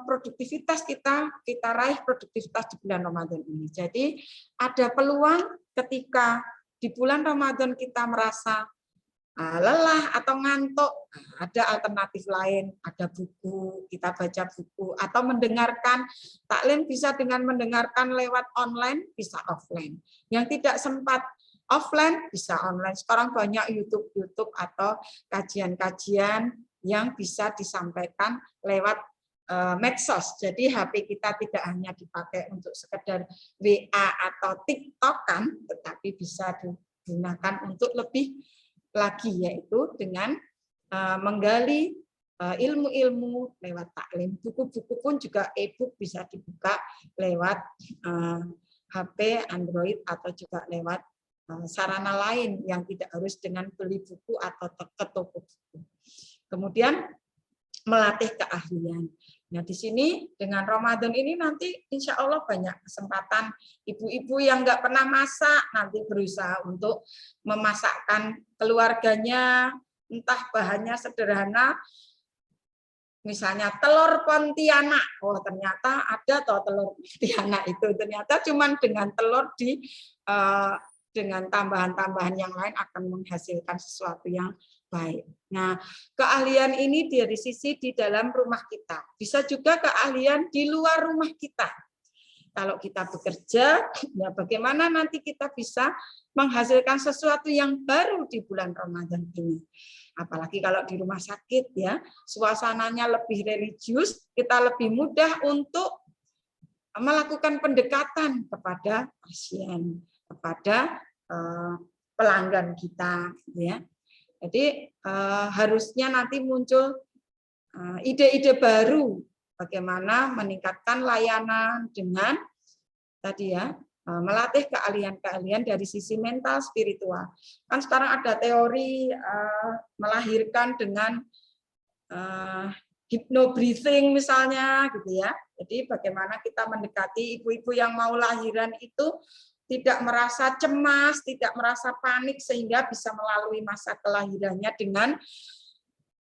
[SPEAKER 3] produktivitas kita raih produktivitas di bulan Ramadan ini. Jadi ada peluang ketika di bulan Ramadan kita merasa lelah atau ngantuk, ada alternatif lain, ada buku, kita baca buku, atau mendengarkan taklim bisa dengan mendengarkan lewat online, bisa offline. Yang tidak sempat offline bisa online. Sekarang banyak YouTube atau kajian-kajian yang bisa disampaikan lewat medsos. Jadi HP kita tidak hanya dipakai untuk sekedar WA atau TikTok-an, tetapi bisa digunakan untuk lebih lagi, yaitu dengan menggali ilmu-ilmu lewat taklim. Buku-buku pun juga e-book bisa dibuka lewat HP, Android, atau juga lewat sarana lain yang tidak harus dengan beli buku atau ke toko buku. Kemudian melatih keahlian. Nah, di sini dengan Ramadan ini nanti insya Allah banyak kesempatan ibu-ibu yang nggak pernah masak nanti berusaha untuk memasakkan keluarganya, entah bahannya sederhana, misalnya telur Pontianak. Oh, ternyata ada toh telur Pontianak itu. Ternyata cuman dengan telur dengan tambahan-tambahan yang lain akan menghasilkan sesuatu yang baik. Nah, keahlian ini dari sisi di dalam rumah kita. Bisa juga keahlian di luar rumah kita. Kalau kita bekerja, ya bagaimana nanti kita bisa menghasilkan sesuatu yang baru di bulan Ramadan ini. Apalagi kalau di rumah sakit, ya suasananya lebih religius, kita lebih mudah untuk melakukan pendekatan kepada pasien, kepada pelanggan kita, ya. Jadi harusnya nanti muncul ide-ide baru bagaimana meningkatkan layanan dengan tadi ya melatih keahlian-keahlian dari sisi mental spiritual. Kan sekarang ada teori melahirkan dengan hypnobreathing misalnya gitu ya. Jadi bagaimana kita mendekati ibu-ibu yang mau lahiran itu tidak merasa cemas, tidak merasa panik, sehingga bisa melalui masa kelahirannya dengan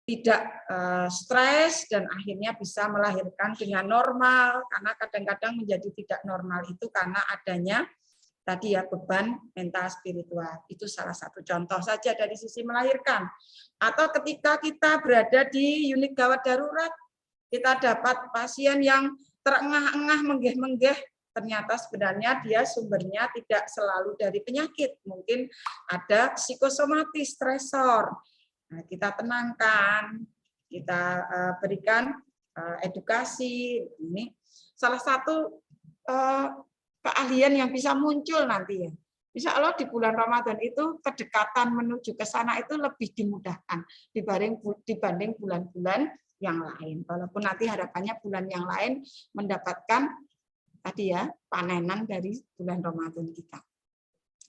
[SPEAKER 3] tidak stres dan akhirnya bisa melahirkan dengan normal. Karena kadang-kadang menjadi tidak normal itu karena adanya tadi ya beban mental spiritual. Itu salah satu contoh saja dari sisi melahirkan. Atau ketika kita berada di unit gawat darurat, kita dapat pasien yang terengah-engah, menggeh-menggeh, ternyata sebenarnya dia sumbernya tidak selalu dari penyakit, mungkin ada psikosomatis, stresor. Nah, kita tenangkan, kita berikan edukasi. Ini salah satu keahlian yang bisa muncul nanti ya. Insya Allah di bulan Ramadan itu kedekatan menuju ke sana itu lebih dimudahkan dibanding bulan-bulan yang lain. Walaupun nanti harapannya bulan yang lain mendapatkan tadi ya panenan dari bulan Ramadan kita.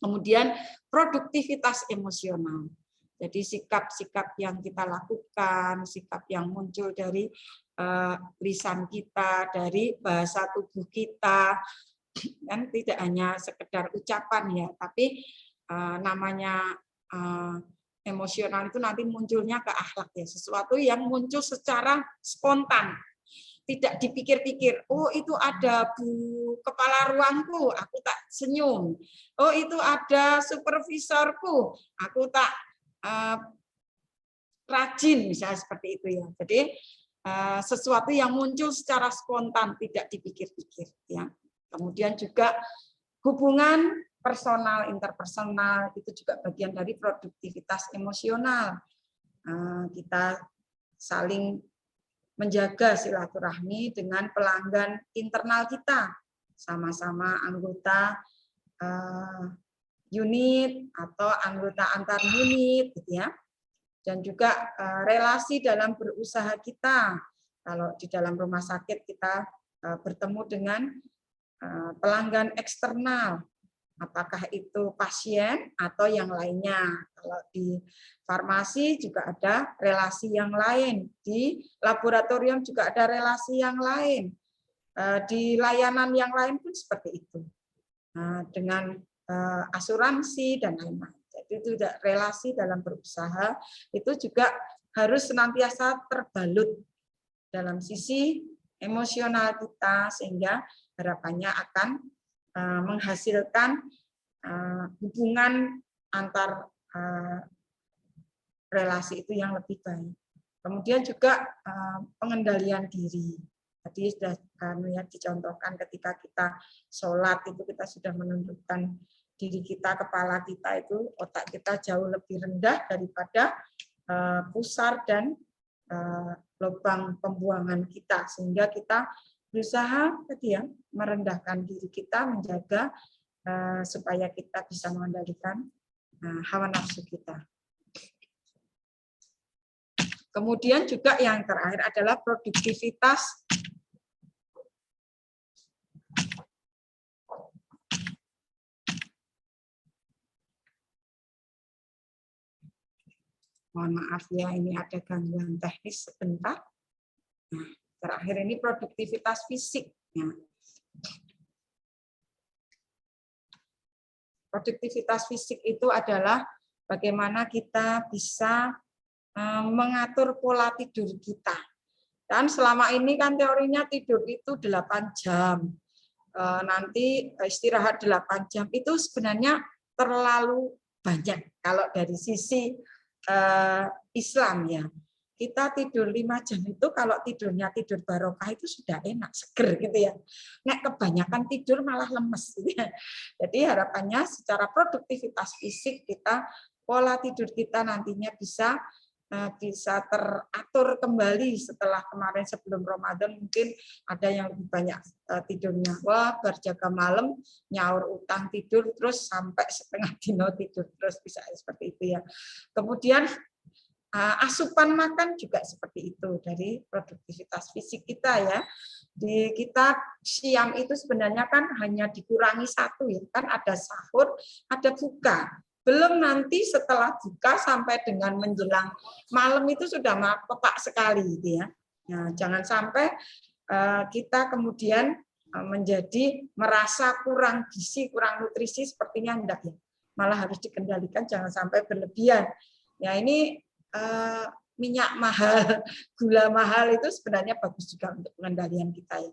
[SPEAKER 3] Kemudian produktivitas emosional. Jadi sikap-sikap yang kita lakukan, sikap yang muncul dari lisan kita, dari bahasa tubuh kita, kan tidak hanya sekedar ucapan ya, tapi namanya emosional itu nanti munculnya ke akhlak ya, sesuatu yang muncul secara spontan. Tidak dipikir-pikir, oh itu ada bu kepala ruangku, aku tak senyum. Oh itu ada supervisorku, aku tak rajin, misalnya seperti itu ya. Jadi sesuatu yang muncul secara spontan, tidak dipikir-pikir. Ya. Kemudian juga hubungan personal, interpersonal itu juga bagian dari produktivitas emosional. Kita saling menjaga silaturahmi dengan pelanggan internal kita, sama-sama anggota unit atau anggota antar unit, gitu ya. Dan juga relasi dalam berusaha kita. Kalau di dalam rumah sakit kita bertemu dengan pelanggan eksternal, apakah itu pasien atau yang lainnya. Kalau di farmasi juga ada relasi yang lain, di laboratorium juga ada relasi yang lain, di layanan yang lain pun seperti itu. Dengan asuransi dan lain-lain. Jadi itu juga relasi dalam berusaha itu juga harus senantiasa terbalut dalam sisi emosional kita sehingga harapannya akan menghasilkan hubungan antar relasi itu yang lebih baik. Kemudian juga pengendalian diri. Tadi sudah dicontohkan ketika kita sholat itu kita sudah menundukkan diri kita, kepala kita itu, otak kita jauh lebih rendah daripada pusar dan lubang pembuangan kita, sehingga kita berusaha tadi ya merendahkan diri kita, menjaga supaya kita bisa mengendalikan hawa nafsu kita. Kemudian juga yang terakhir adalah produktivitas mohon maaf ya, ini ada gangguan teknis sebentar. Nah, terakhir ini produktivitas fisik. Ya. Produktivitas fisik itu adalah bagaimana kita bisa mengatur pola tidur kita. Dan selama ini kan teorinya tidur itu 8 jam. Nanti istirahat 8 jam itu sebenarnya terlalu banyak kalau dari sisi Islam ya. Kita tidur 5 jam itu kalau tidurnya tidur barokah itu sudah enak, seger gitu ya. Nek kebanyakan tidur malah lemes gitu ya. Jadi harapannya secara produktivitas fisik kita, pola tidur kita nantinya bisa teratur kembali setelah kemarin sebelum Ramadan mungkin ada yang lebih banyak tidurnya. Wah, berjaga malam, nyaur utang tidur terus sampai setengah dino tidur terus, bisa seperti itu ya. Kemudian asupan makan juga seperti itu dari produktivitas fisik kita ya. Di kita siam itu sebenarnya kan hanya dikurangi 1 ya, kan ada sahur, ada buka. Belum nanti setelah buka sampai dengan menjelang malam itu sudah pepak sekali gitu ya. Nah, jangan sampai kita kemudian menjadi merasa kurang gizi, kurang nutrisi, sepertinya enggak ya. Malah harus dikendalikan, jangan sampai berlebihan. Ya ini minyak mahal, gula mahal itu sebenarnya bagus juga untuk pengendalian kita ya.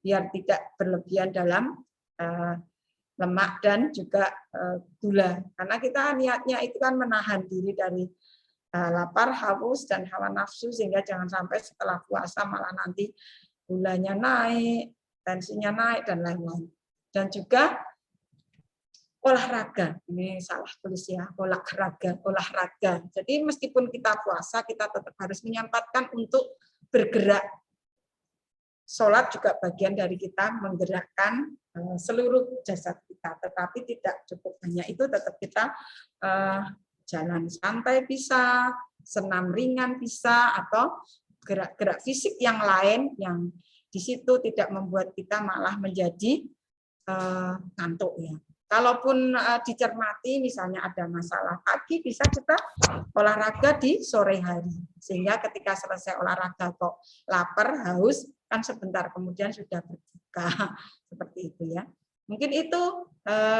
[SPEAKER 3] Biar tidak berlebihan dalam lemak dan juga gula. Karena kita niatnya itu kan menahan diri dari lapar, haus, dan hawa nafsu, sehingga jangan sampai setelah puasa malah nanti gulanya naik, tensinya naik, dan lain-lain. Dan juga olahraga, ini salah tulis ya, olahraga. Jadi meskipun kita puasa, kita tetap harus menyempatkan untuk bergerak. Sholat juga bagian dari kita menggerakkan seluruh jasad kita, tetapi tidak cukup hanya itu, tetap kita jalan santai bisa, senam ringan bisa, atau gerak-gerak fisik yang lain yang di situ tidak membuat kita malah menjadi ngantuk ya. Kalaupun dicermati misalnya ada masalah pagi, bisa kita olahraga di sore hari, sehingga ketika selesai olahraga kok lapar, haus, kan sebentar kemudian sudah berbuka, seperti itu ya. Mungkin itu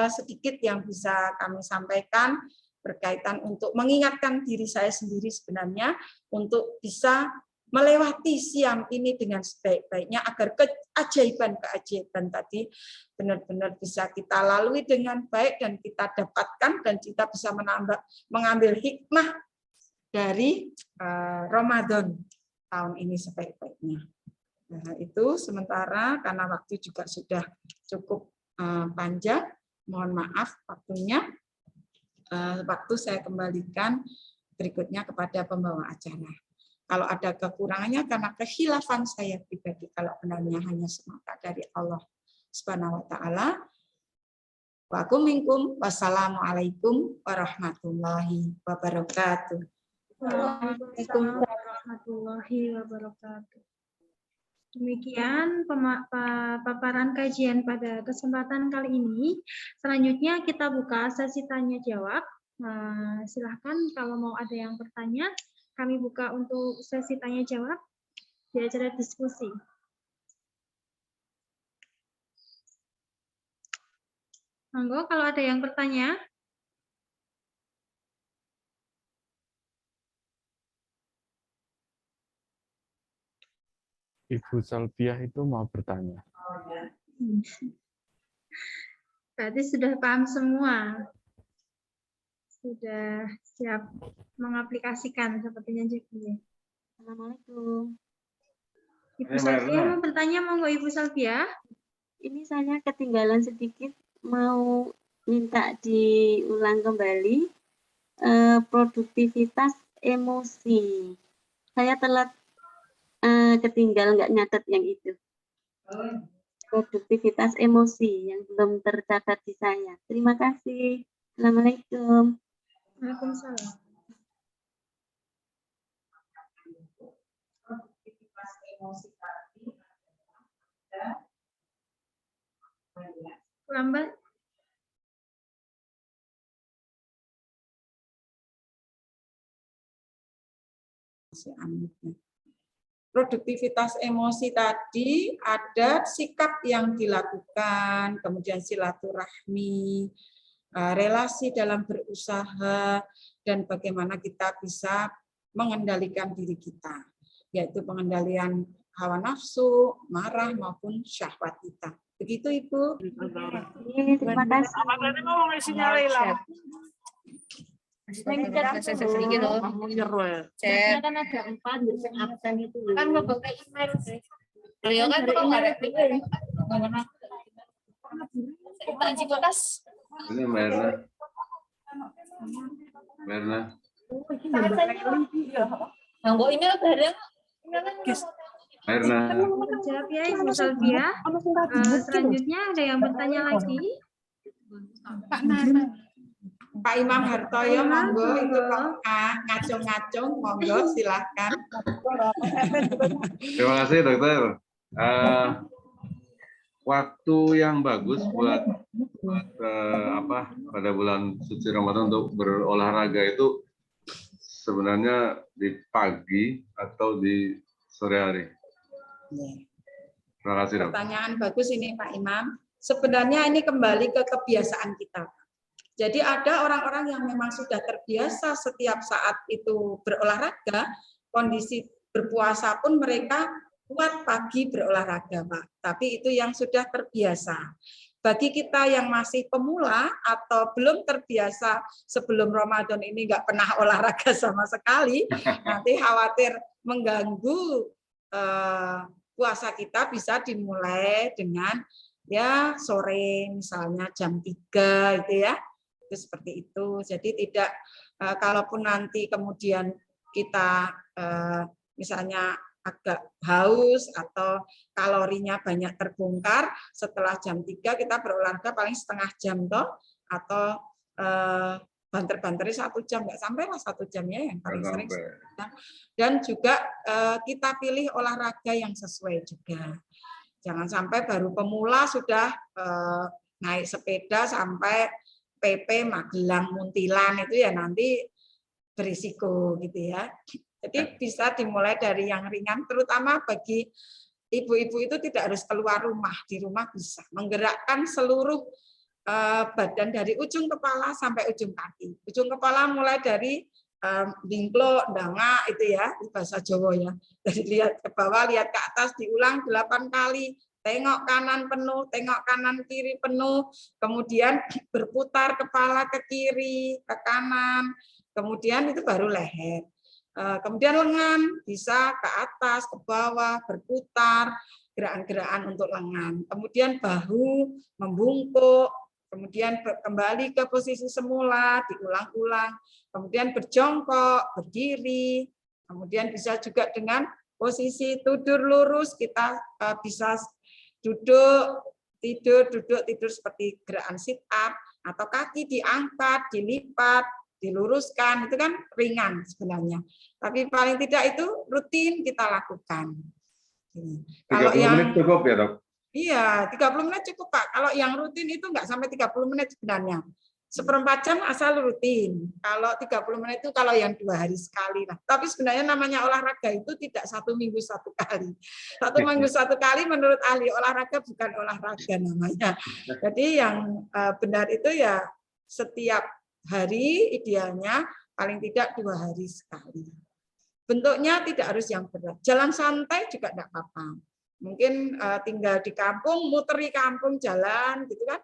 [SPEAKER 3] sedikit yang bisa kami sampaikan berkaitan untuk mengingatkan diri saya sendiri sebenarnya untuk bisa melewati siam ini dengan sebaik-baiknya agar keajaiban-keajaiban tadi benar-benar bisa kita lalui dengan baik dan kita dapatkan, dan kita bisa mengambil hikmah dari Ramadan tahun ini sebaik-baiknya. Nah, itu sementara karena waktu juga sudah cukup panjang, mohon maaf waktunya. Waktu saya kembalikan berikutnya kepada pembawa acara. Kalau ada kekurangannya karena kekhilafan saya pribadi, kalau benarnya hanya semata dari Allah Subhanahu wa taala. Wassalamualaikum warahmatullahi wabarakatuh.
[SPEAKER 1] Waalaikumsalam warahmatullahi wabarakatuh. Demikian paparan kajian pada kesempatan kali ini. Selanjutnya kita buka sesi tanya jawab. Silahkan kalau mau ada yang bertanya, kami buka untuk sesi tanya jawab di acara diskusi. Monggo kalau ada yang bertanya.
[SPEAKER 5] Ibu Salbiah itu mau bertanya.
[SPEAKER 1] Berarti sudah paham semua. Sudah siap mengaplikasikan sepertinya juga.
[SPEAKER 6] Assalamualaikum.
[SPEAKER 1] Ibu Salbiah mau bertanya, monggo Ibu Salbiah.
[SPEAKER 6] Ini saya ketinggalan sedikit, mau minta diulang kembali produktivitas emosi. saya telat ketinggal nggak nyatet yang itu. Produktivitas emosi yang belum tercatat di saya. Terima kasih. Assalamualaikum.
[SPEAKER 1] Waalaikumsalam.
[SPEAKER 2] Produktivitas emosi tadi adalah
[SPEAKER 1] Lambat.
[SPEAKER 3] Produktivitas emosi tadi ada sikap yang dilakukan, kemudian silaturahmi, relasi dalam berusaha, dan bagaimana kita bisa mengendalikan diri kita, yaitu pengendalian hawa nafsu, marah, maupun syahwat kita. Begitu, Ibu.
[SPEAKER 6] Terima kasih. Kan ada 4 yang absen itu. Kan mau pakai email sih. Beliau kan kok nggak ada
[SPEAKER 7] Ini Merna. Merna.
[SPEAKER 4] Nganggo email bareng.
[SPEAKER 7] Merna.
[SPEAKER 1] Jawab ya Ibu Salvia. Selanjutnya ada yang bertanya lagi?
[SPEAKER 3] Pak Imam Hartoyo, monggo itu kok ngacung-ngacung, monggo silahkan.
[SPEAKER 7] Terima kasih dokter. Waktu yang bagus buat pada bulan suci Ramadan untuk berolahraga itu sebenarnya di pagi atau di sore hari. Terima kasih dok.
[SPEAKER 3] Pertanyaan bagus ini Pak Imam. Sebenarnya ini kembali ke kebiasaan kita. Jadi ada orang-orang yang memang sudah terbiasa setiap saat itu berolahraga, kondisi berpuasa pun mereka kuat pagi berolahraga, Pak. Tapi itu yang sudah terbiasa. Bagi kita yang masih pemula atau belum terbiasa sebelum Ramadan ini nggak pernah olahraga sama sekali, nanti khawatir mengganggu puasa kita, bisa dimulai dengan ya sore misalnya jam 3 itu ya. Itu seperti itu. Jadi tidak kalaupun nanti kemudian kita misalnya agak haus atau kalorinya banyak terbongkar, setelah jam 3 kita berolahraga paling setengah jam toh, atau banter-banteri 1 jam, nggak sampai lah 1 jam ya yang paling sering. Dan juga kita pilih olahraga yang sesuai juga. Jangan sampai baru pemula sudah naik sepeda sampai PP Magelang Muntilan, itu ya nanti berisiko gitu ya. Jadi bisa dimulai dari yang ringan, terutama bagi ibu-ibu itu tidak harus keluar rumah, di rumah bisa menggerakkan seluruh badan dari ujung kepala sampai ujung kaki. Ujung kepala mulai dari dingklo, danga itu ya, di bahasa Jawa ya. Jadi lihat ke bawah, lihat ke atas, diulang 8 kali. Tengok kanan penuh, tengok kanan kiri penuh, kemudian berputar kepala ke kiri, ke kanan, kemudian itu baru leher. Kemudian lengan bisa ke atas, ke bawah, berputar, gerakan-gerakan untuk lengan. Kemudian bahu membungkuk, kemudian kembali ke posisi semula, diulang-ulang. Kemudian berjongkok, berdiri, kemudian bisa juga dengan posisi tidur lurus, kita bisa duduk, tidur seperti gerakan sit up, atau kaki diangkat, dilipat, diluruskan, itu kan ringan sebenarnya. Tapi paling tidak itu rutin kita lakukan.
[SPEAKER 7] 30 menit cukup ya dok?
[SPEAKER 3] Iya, 30 menit cukup Pak. Kalau yang rutin itu nggak sampai 30 menit sebenarnya. 1/4 jam asal rutin. Kalau 30 menit itu kalau yang 2 hari sekali lah. Tapi sebenarnya namanya olahraga itu tidak 1 minggu 1 kali. 1 minggu 1 kali menurut ahli olahraga bukan olahraga namanya. Jadi yang benar itu ya setiap hari, idealnya paling tidak 2 hari sekali. Bentuknya tidak harus yang berat. Jalan santai juga tidak apa-apa. Mungkin tinggal di kampung, muteri kampung jalan gitu kan.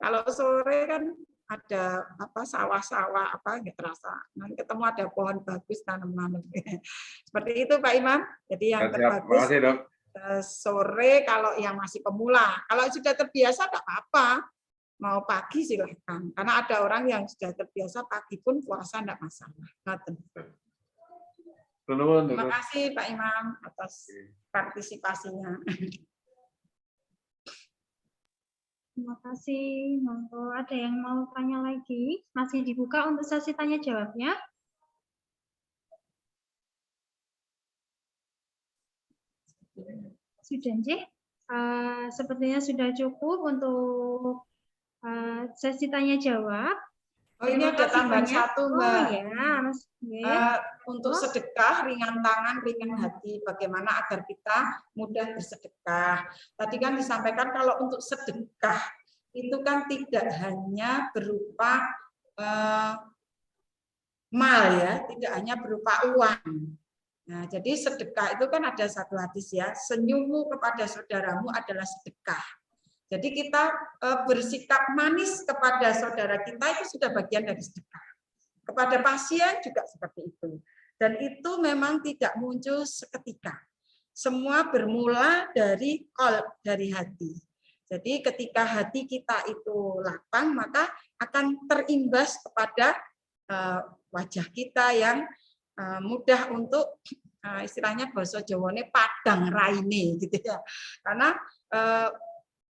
[SPEAKER 3] Kalau sore kan ada apa sawah-sawah apa nggak terasa. Nanti ketemu ada pohon bagus tanam-tanam. Seperti itu Pak Imam. Jadi yang terbagus sore kalau yang masih pemula. Kalau sudah terbiasa tidak apa-apa. Mau pagi silahkan. Karena ada orang yang sudah terbiasa pagi pun puasa tidak masalah. Terima kasih Pak Imam atas partisipasinya.
[SPEAKER 1] Terima kasih. Monggo, ada yang mau tanya lagi? Masih dibuka untuk sesi tanya jawabnya. Sudah, Nggih. Sepertinya sudah cukup untuk sesi tanya jawab.
[SPEAKER 3] Oh, ini
[SPEAKER 1] Terima
[SPEAKER 3] ada
[SPEAKER 1] kasih
[SPEAKER 3] tambahan
[SPEAKER 1] banyak.
[SPEAKER 3] satu,
[SPEAKER 1] Oh
[SPEAKER 3] Mbak.
[SPEAKER 1] ya, Mas.
[SPEAKER 3] Untuk sedekah, ringan tangan, ringan hati. Bagaimana agar kita mudah bersedekah. Tadi kan disampaikan kalau untuk sedekah, itu kan tidak hanya berupa mal ya, tidak hanya berupa uang. Nah, jadi sedekah itu kan ada satu hadis ya, senyummu kepada saudaramu adalah sedekah. Jadi kita bersikap manis kepada saudara kita itu sudah bagian dari sedekah. Kepada pasien juga seperti itu. Dan itu memang tidak muncul seketika. Semua bermula dari qalb, dari hati. Jadi ketika hati kita itu lapang, maka akan terimbas kepada wajah kita yang mudah untuk istilahnya bahasa Jawane padang raine gitu ya. Karena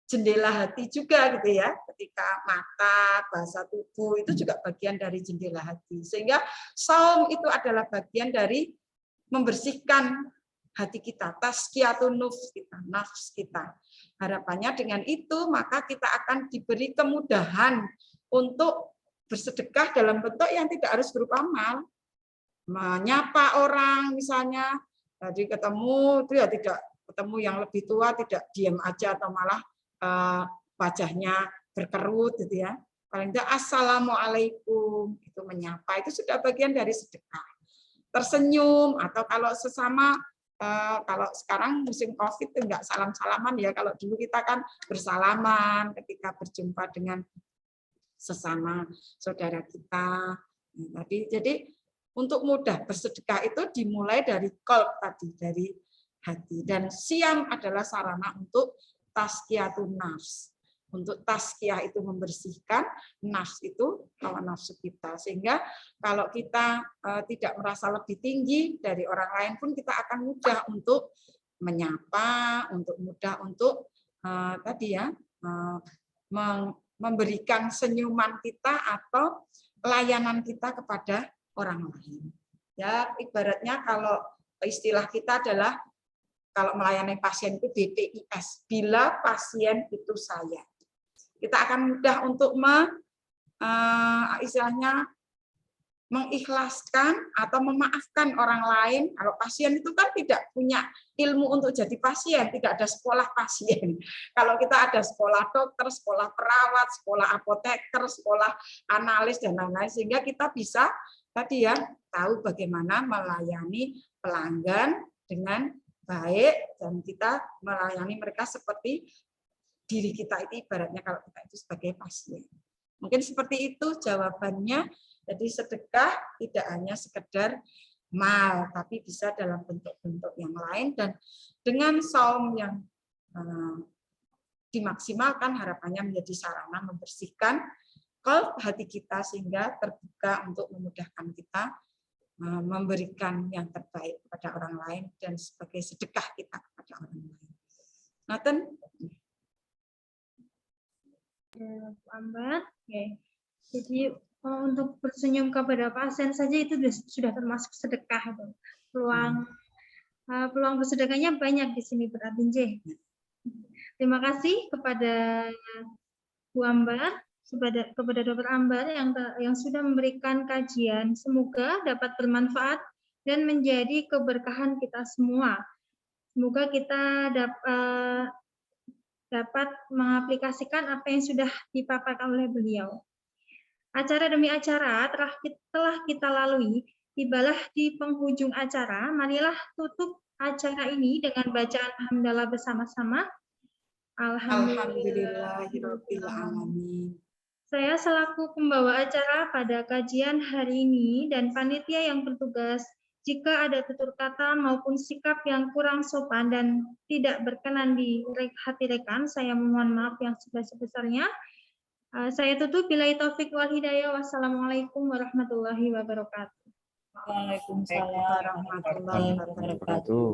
[SPEAKER 3] jendela hati juga gitu ya, ketika mata, bahasa tubuh itu juga bagian dari jendela hati. Sehingga saum itu adalah bagian dari membersihkan hati kita, tazkiyatun nufs kita, nafs kita. Harapannya dengan itu maka kita akan diberi kemudahan untuk bersedekah dalam bentuk yang tidak harus berupa mal. Menyapa orang misalnya, jadi ketemu itu ya tidak ketemu yang lebih tua tidak diam aja atau malah wajahnya berkerut gitu ya. Paling tidak assalamualaikum itu menyapa itu sudah bagian dari sedekah. Tersenyum atau kalau sesama kalau sekarang musim Covid itu enggak salam-salaman ya. Kalau dulu kita kan bersalaman ketika berjumpa dengan sesama saudara kita. Jadi untuk mudah bersedekah itu dimulai dari qalb tadi, dari hati. Dan siam adalah sarana untuk tazkiyatun nafs. Untuk tazkiyah itu membersihkan, nafs itu lawan nafsu kita. Sehingga kalau kita tidak merasa lebih tinggi dari orang lain pun kita akan mudah untuk menyapa, untuk mudah untuk tadi ya memberikan senyuman kita atau layanan kita kepada orang lain. Ya, ibaratnya kalau istilah kita adalah kalau melayani pasien itu BPIS, bila pasien itu saya. Kita akan mudah untuk istilahnya mengikhlaskan atau memaafkan orang lain. Kalau pasien itu kan tidak punya ilmu untuk jadi pasien, tidak ada sekolah pasien. Kalau kita ada sekolah dokter, sekolah perawat, sekolah apoteker, sekolah analis dan lain-lain, sehingga kita bisa tadi ya tahu bagaimana melayani pelanggan dengan baik dan kita melayani mereka seperti diri kita itu ibaratnya kalau kita itu sebagai pasien. Mungkin seperti itu jawabannya. Jadi sedekah tidak hanya sekedar mal, tapi bisa dalam bentuk-bentuk yang lain dan dengan saum yang dimaksimalkan harapannya menjadi sarana membersihkan qalb hati kita sehingga terbuka untuk memudahkan kita memberikan yang terbaik kepada orang lain dan sebagai sedekah kita kepada orang lain. Ngaten?
[SPEAKER 1] Ambar, okay. Jadi untuk bersenyum kepada pasien saja itu sudah termasuk sedekah. Peluang bersedekahnya banyak di sini berarti. Terima kasih kepada Bu Ambar, kepada Dr. Ambar yang sudah memberikan kajian. Semoga dapat bermanfaat dan menjadi keberkahan kita semua. Semoga kita dapat mengaplikasikan apa yang sudah dipaparkan oleh beliau. Acara demi acara telah kita lalui, tibalah di penghujung acara. Marilah tutup acara ini dengan bacaan hamdalah bersama-sama.
[SPEAKER 3] Alhamdulillahirabbil alamin.
[SPEAKER 1] Saya selaku pembawa acara pada kajian hari ini dan panitia yang bertugas, jika ada tutur kata maupun sikap yang kurang sopan dan tidak berkenan di hati rekan, saya mohon maaf yang sebesar-besarnya. Saya tutup billahi taufik wal hidayah. Wassalamualaikum warahmatullahi wabarakatuh.
[SPEAKER 4] Waalaikumsalam
[SPEAKER 3] warahmatullahi wabarakatuh.